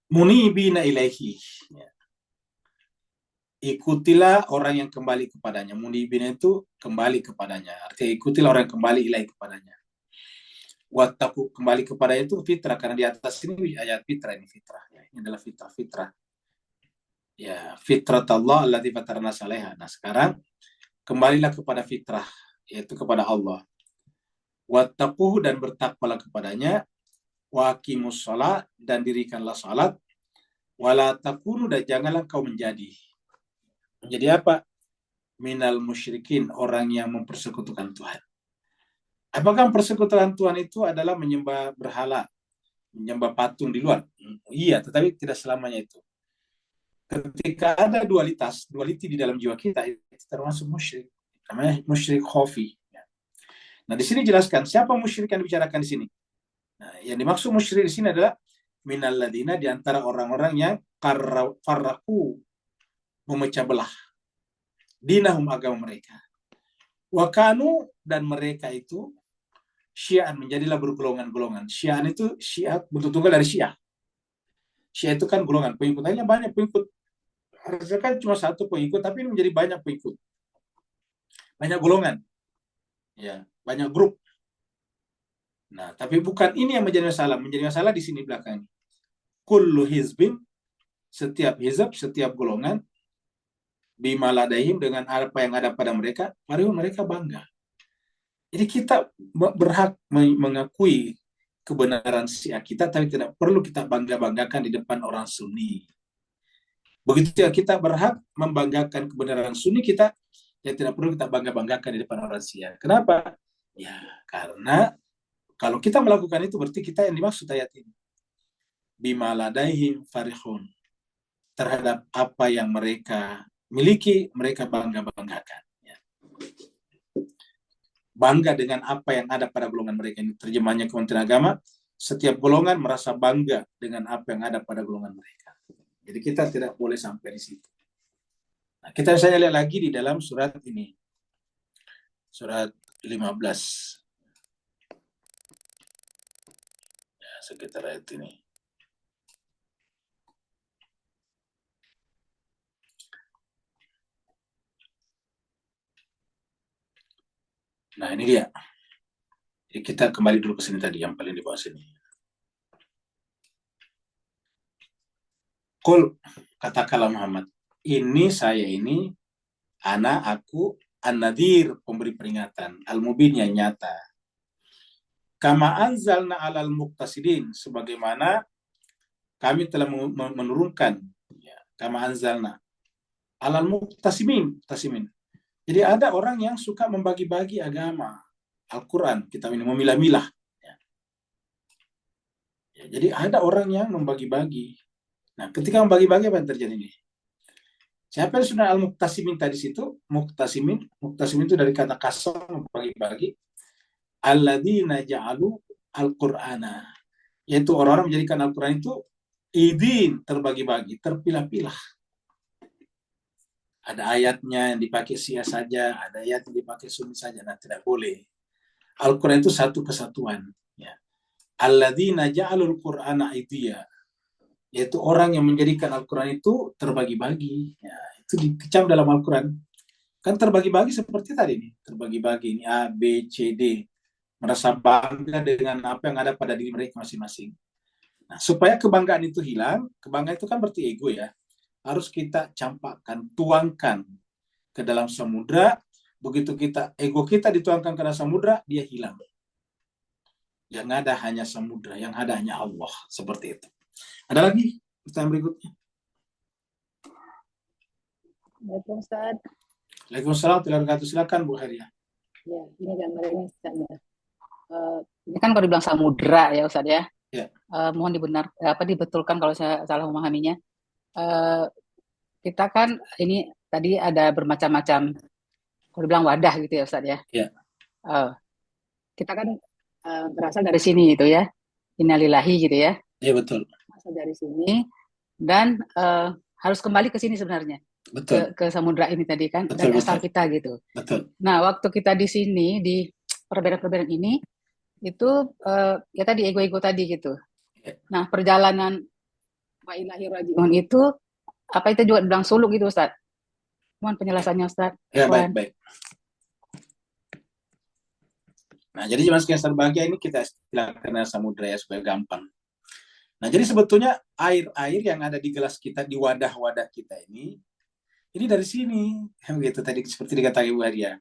Munibina ilaihi. Ya. Ikutilah orang yang kembali kepadanya. Munibina itu kembali kepadanya. Artinya ikutilah orang yang kembali ilahi kepadanya. Wattaku, kembali kepada itu fitrah, karena di atas ini ayat fitrah, ini fitrah. Ya, ini adalah fitrah. Ya, fitrat Allah allati fatarna salaiha. Nah, sekarang kembalilah kepada fitrah, yaitu kepada Allah. Wattaquhu, dan bertakwalah kepadanya. Wa aqimus shalah, dan dirikanlah salat. Wala takunu, dan janganlah kau menjadi apa? Minal musyrikin, orang yang mempersekutukan Tuhan. Apakah persekutuan Tuhan itu adalah menyembah berhala, menyembah patung di luar? Iya, tetapi tidak selamanya itu. Ketika ada duality di dalam jiwa kita, itu termasuk musyrik. Namanya musyrik khafi. Nah, di sini jelaskan siapa musyrik yang dibicarakan di sini. Nah, yang dimaksud musyrik di sini adalah minal ladina, di antara orang-orang yang farraku, memecah belah dinahum, agama mereka. Wakanu, dan mereka itu Syiah, menjadilah bergolongan-golongan. Syiah itu Syiah bentuk tunggal dari Syiah. Syiah itu kan golongan, pengikutnya banyak pengikut. Harusnya kan cuma satu pengikut, tapi ini menjadi banyak pengikut. Banyak golongan. Ya, banyak grup. Nah, tapi bukan ini yang menjadi masalah. Menjadi masalah di sini belakang. Kullu hizbin, setiap hizab, setiap golongan, bima ladaihim, dengan apa yang ada pada mereka, mereka bangga. Jadi kita berhak mengakui kebenaran Syiah kita, tapi tidak perlu kita bangga-banggakan di depan orang Sunni. Begitu ya, kita berhak membanggakan kebenaran Sunni kita, yang tidak perlu kita bangga-banggakan di depan orang Syiah. Kenapa? Ya, karena kalau kita melakukan itu, berarti kita yang dimaksud ayat ini. Bima ladaihim farihun. Terhadap apa yang mereka miliki, mereka bangga-banggakan. Ya. Bangga dengan apa yang ada pada golongan mereka. Ini terjemahnya Kementerian Agama. Setiap golongan merasa bangga dengan apa yang ada pada golongan mereka. Jadi kita tidak boleh sampai di situ. Nah, kita misalnya lihat lagi di dalam surat ini. Surat 15. Ya, sekitar ayat ini. Nah, ini dia. Jadi kita kembali dulu ke sini tadi, yang paling di bawah sini. Qul, katakanlah Muhammad, ini saya ini, aku, an-nadhir, pemberi peringatan, al-mubin yang nyata. Kama anzalna alal muqtasidin, sebagaimana kami telah menurunkan, ya, kama anzalna alal muqtasimin, tasimin. Jadi ada orang yang suka membagi-bagi agama, Al-Quran, kita ini memilah-milah. Ya. Ya, jadi ada orang yang membagi-bagi. Nah, ketika membagi-bagi apa yang terjadi nih? Siapa yang sudah al-muqtasimin tadi situ? Muqtasimin itu dari kata kasam, membagi-bagi. Alladzina ja'alu al-Qur'ana. Yaitu orang-orang menjadikan Al-Quran itu idin, terbagi-bagi, terpilah-pilah. Ada ayatnya yang dipakai Syiah saja, ada ayat yang dipakai Sunni saja. Nah, tidak boleh. Al-Quran itu satu kesatuan. Ya. Alladzina ja'alul Qur'ana idiyya. Yaitu orang yang menjadikan Al-Quran itu terbagi-bagi. Ya, itu dikecam dalam Al-Quran. Kan terbagi-bagi seperti tadi nih. Terbagi-bagi ini A, B, C, D. Merasa bangga dengan apa yang ada pada diri mereka masing-masing. Nah, supaya kebanggaan itu hilang, kebanggaan itu kan berarti ego ya. Harus kita campakkan, tuangkan ke dalam samudra. Begitu ego kita dituangkan ke dalam samudra, dia hilang. Yang ada hanya samudra, yang ada hanya Allah. Seperti itu. Ada lagi pertanyaan berikutnya? Waalaikumsalam. Waalaikumsalam warahmatullahi wabarakatuh. Silakan Bu Haria. Ya, ini gambarnya Ustaz. Ini kan kalau dibilang samudra ya Ustaz ya. Ya. Mohon dibetulkan kalau saya salah memahaminya. Kita kan ini tadi ada bermacam-macam, kalau dibilang wadah gitu ya Ustaz ya. Ya. Kita kan berasal dari sini itu ya. Innalillahi gitu ya. Iya betul. Berasal dari sini dan harus kembali ke sini sebenarnya. Betul. Ke samudra ini tadi kan, Betul, dari asal kita gitu. Betul. Nah, waktu kita di sini di perbedaan-perbedaan ini itu ya tadi ego-ego tadi gitu. Nah, perjalanan wa ilahi rajiun itu apa itu juga bilang suluk gitu Ustaz? Mohon penjelasannya Ustaz. Ya, baik. Nah, jadi jemaah sekalian berbahagia ini kita istilahkan samudra ya supaya gampang. Nah, jadi sebetulnya air-air yang ada di gelas kita, di wadah-wadah kita ini dari sini. Gitu tadi seperti dikatakan Ibu Haria.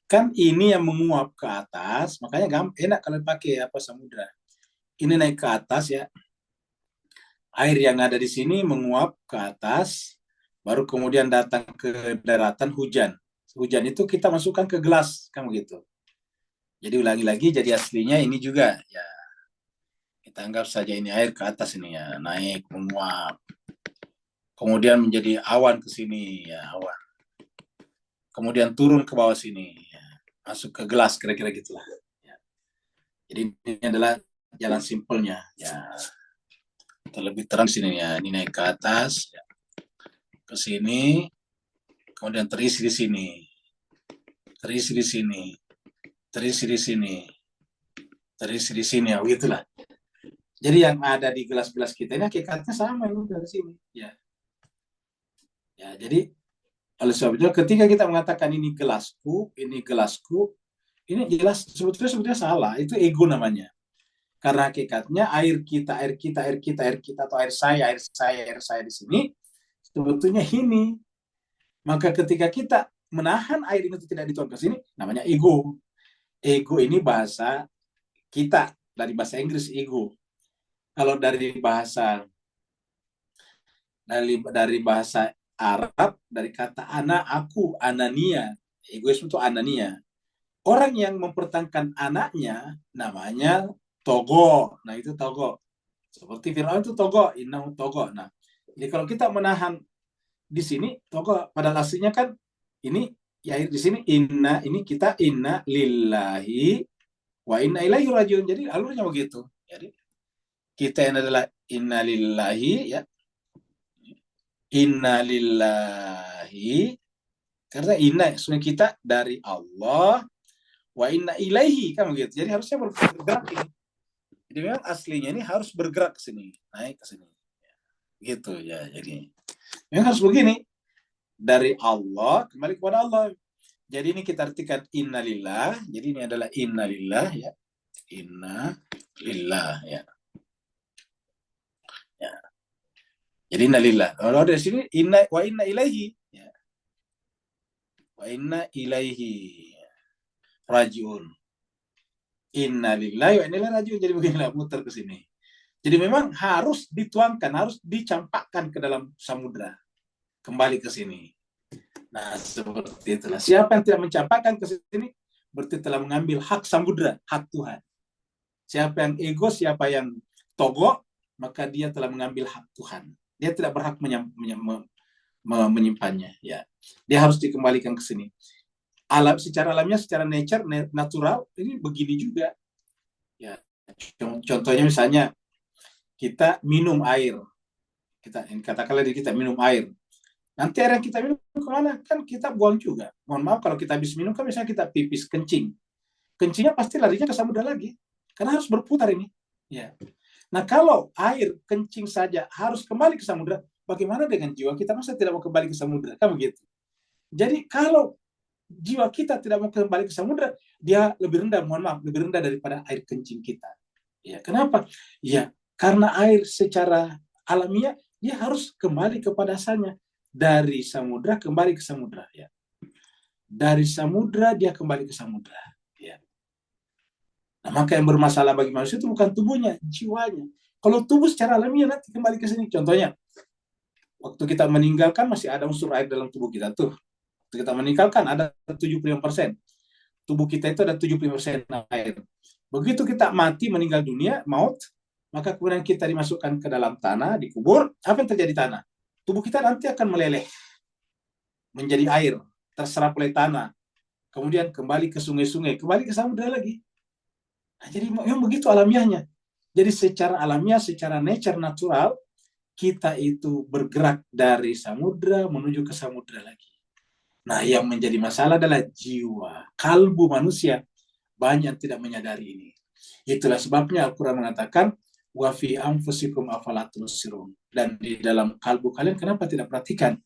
Kan ini yang menguap ke atas, makanya enak kalau pakai samudra. Ini naik ke atas ya. Air yang ada di sini menguap ke atas, baru kemudian datang ke daratan hujan. Hujan itu kita masukkan ke gelas, kan begitu. Jadi ulangi lagi, jadi aslinya ini juga ya. Kita anggap saja ini air ke atas ini ya, naik menguap. Kemudian menjadi awan ke sini ya, awan. Kemudian turun ke bawah sini, ya. Masuk ke gelas kira-kira gitulah. Ya. Jadi ini adalah jalan simpelnya ya. Terlebih terang sini ya, ini naik ke atas ya. Ke sini, kemudian terisi di sini. Terisi di sini. Terisi di sini. Terisi di sini ya, begitulah. Jadi yang ada di gelas-gelas kita ini hakikatnya sama ini dari sini ya. Ya, jadi oleh sebab itu ketika kita mengatakan ini gelasku, ini jelas sebetulnya salah, itu ego namanya. Karena hakikatnya air kita atau air saya di sini sebetulnya ini. Maka ketika kita menahan air ini tidak dituang ke sini, namanya ego. Ego ini bahasa kita, dari bahasa Inggris ego. Kalau dari bahasa Arab, dari kata ana, aku, anania. Egoisme itu anania. Orang yang mempertahankan anaknya namanya togo. Nah, itu togo. Seperti Fir'aun itu togo, innahu togo. Nah, jadi kalau kita menahan di sini togo, pada aslinya kan ini ya di sini inna, ini kita inna lillahi wa inna ilaihi rajiun. Jadi alurnya begitu. Jadi kita yang adalah inna lillahi ya. Inna lillahi, karena inna sungai kita dari Allah, wa inna ilaihi kan begitu. Jadi harusnya bergerak ini. Jadi memang aslinya ini harus bergerak ke sini, naik ke sini. Gitu ya. Jadi memang harus begini. Dari Allah kembali kepada Allah. Jadi ini kita artikan innalillah. Jadi ini adalah innalillah ya. Innalillah ya. Ya. Jadi innalillah. Kalau dari sini wa inna ilaihi. Ya. Wa inna ilaihi rajiun. Innalillahi wa inna ilaihi rajiun. Jadi beginilah muter ke sini. Jadi memang harus dituangkan, harus dicampakkan ke dalam samudra. Kembali ke sini. Nah, seperti itulah. Siapa yang tidak mencampakkan ke sini, berarti telah mengambil hak samudra, hak Tuhan. Siapa yang ego, siapa yang togo, maka dia telah mengambil hak Tuhan. Dia tidak berhak menyimpannya. Ya, dia harus dikembalikan ke sini. Secara alamiah, secara nature, natural, ini begini juga. Ya, contohnya misalnya kita minum air. Katakanlah kita minum air. Nanti air yang kita minum kemana? Kan kita buang juga. Mohon maaf kalau kita habis minum, kan misalnya kita pipis, kencing. Kencingnya pasti larinya ke samudra lagi. Karena harus berputar ini. Ya. Nah, kalau air kencing saja harus kembali ke samudra, bagaimana dengan jiwa kita? Masa tidak mau kembali ke samudra? Kan begitu. Jadi kalau jiwa kita tidak mau kembali ke samudra, dia lebih rendah, mohon maaf, lebih rendah daripada air kencing kita. Ya, kenapa? Ya, karena air secara alamiah dia harus kembali kepada asalnya. Dari samudra kembali ke samudra. Ya. Dari samudra dia kembali ke samudra. Ya. Nah, maka yang bermasalah bagi manusia itu bukan tubuhnya, jiwanya. Kalau tubuh secara alamiah nanti kembali ke sini. Contohnya, waktu kita meninggalkan masih ada unsur air dalam tubuh kita tuh. Waktu kita meninggalkan ada 75%. Tubuh kita itu ada 75% air. Begitu kita mati, meninggal dunia, maut, maka kemudian kita dimasukkan ke dalam tanah, dikubur, apa yang terjadi tanah? Tubuh kita nanti akan meleleh menjadi air, terserap oleh tanah. Kemudian kembali ke sungai-sungai, kembali ke samudra lagi. Nah, jadi memang begitu alamiahnya. Jadi secara alamiah, secara nature natural, kita itu bergerak dari samudra menuju ke samudra lagi. Nah, yang menjadi masalah adalah jiwa, kalbu manusia. Banyak yang tidak menyadari ini. Itulah sebabnya Al-Quran mengatakan, wa fi anfusikum afala tubsirun. Dan di dalam kalbu kalian, kenapa tidak perhatikan?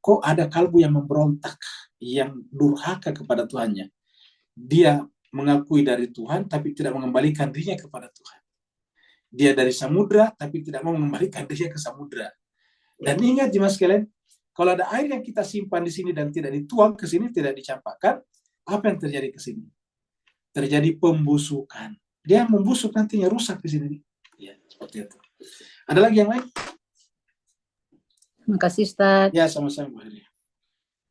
Kok ada kalbu yang memberontak, yang durhaka kepada Tuhannya? Dia mengakui dari Tuhan, tapi tidak mengembalikan dirinya kepada Tuhan. Dia dari samudra, tapi tidak mau mengembalikan dirinya ke samudra. Dan ingat jemaah sekalian, kalau ada air yang kita simpan di sini dan tidak dituang ke sini, tidak dicampakkan, apa yang terjadi ke sini? Terjadi pembusukan. Dia membusuk nantinya, rusak di sini. Ya, seperti itu. Ada lagi yang lain? Terima kasih, Ustaz. Ya, sama-sama Bu Heri.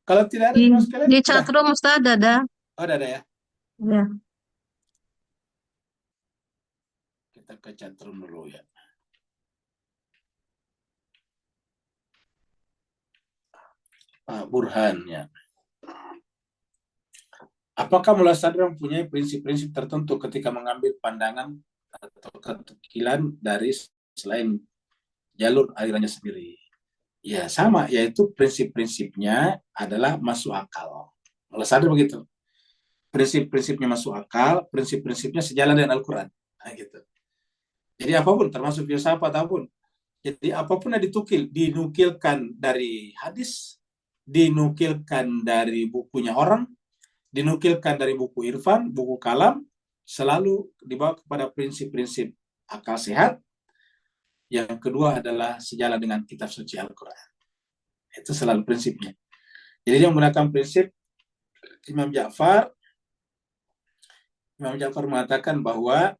Kalau tidak ada jemaah sekalian, Di chat room Ustaz ada. Oh, ada ya. Ya. Kita ke chatroom dulu ya. Pak Burhan ya. Apakah Mullah Sadra mempunyai prinsip-prinsip tertentu ketika mengambil pandangan atau ketekilan dari selain jalur alirannya sendiri? Ya sama, yaitu prinsip-prinsipnya adalah masuk akal. Mullah Sadra begitu. Prinsip-prinsipnya masuk akal, prinsip-prinsipnya sejalan dengan Al-Quran. Nah, gitu. Jadi apapun, termasuk filsafat apapun. Jadi apapun yang dinukilkan dari hadis, dinukilkan dari bukunya orang, dinukilkan dari buku Irfan, buku Kalam, selalu dibawa kepada prinsip-prinsip akal sehat. Yang kedua adalah sejalan dengan kitab suci Al-Quran. Itu selalu prinsipnya. Jadi dia menggunakan prinsip Imam Ja'far mengatakan bahwa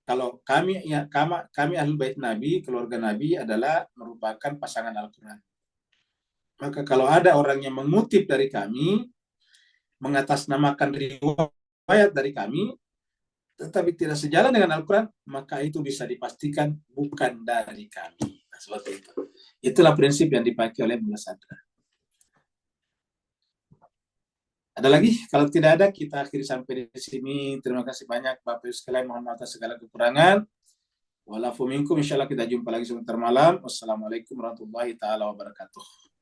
kalau kami Ahlul Bait Nabi, keluarga Nabi adalah merupakan pasangan Al-Quran. Maka kalau ada orang yang mengutip dari kami, mengatasnamakan riwayat dari kami, tetapi tidak sejalan dengan Al-Quran, maka itu bisa dipastikan bukan dari kami. Nah, seperti itu. Itulah prinsip yang dipakai oleh Mullah Sadra. Ada lagi? Kalau tidak ada, kita akhiri sampai di sini. Terima kasih banyak Bapak Ibu sekalian. Mohon maaf atas segala kekurangan. Walafu minkum. Insyaallah kita jumpa lagi sebentar malam. Wassalamualaikum warahmatullahi taala wabarakatuh.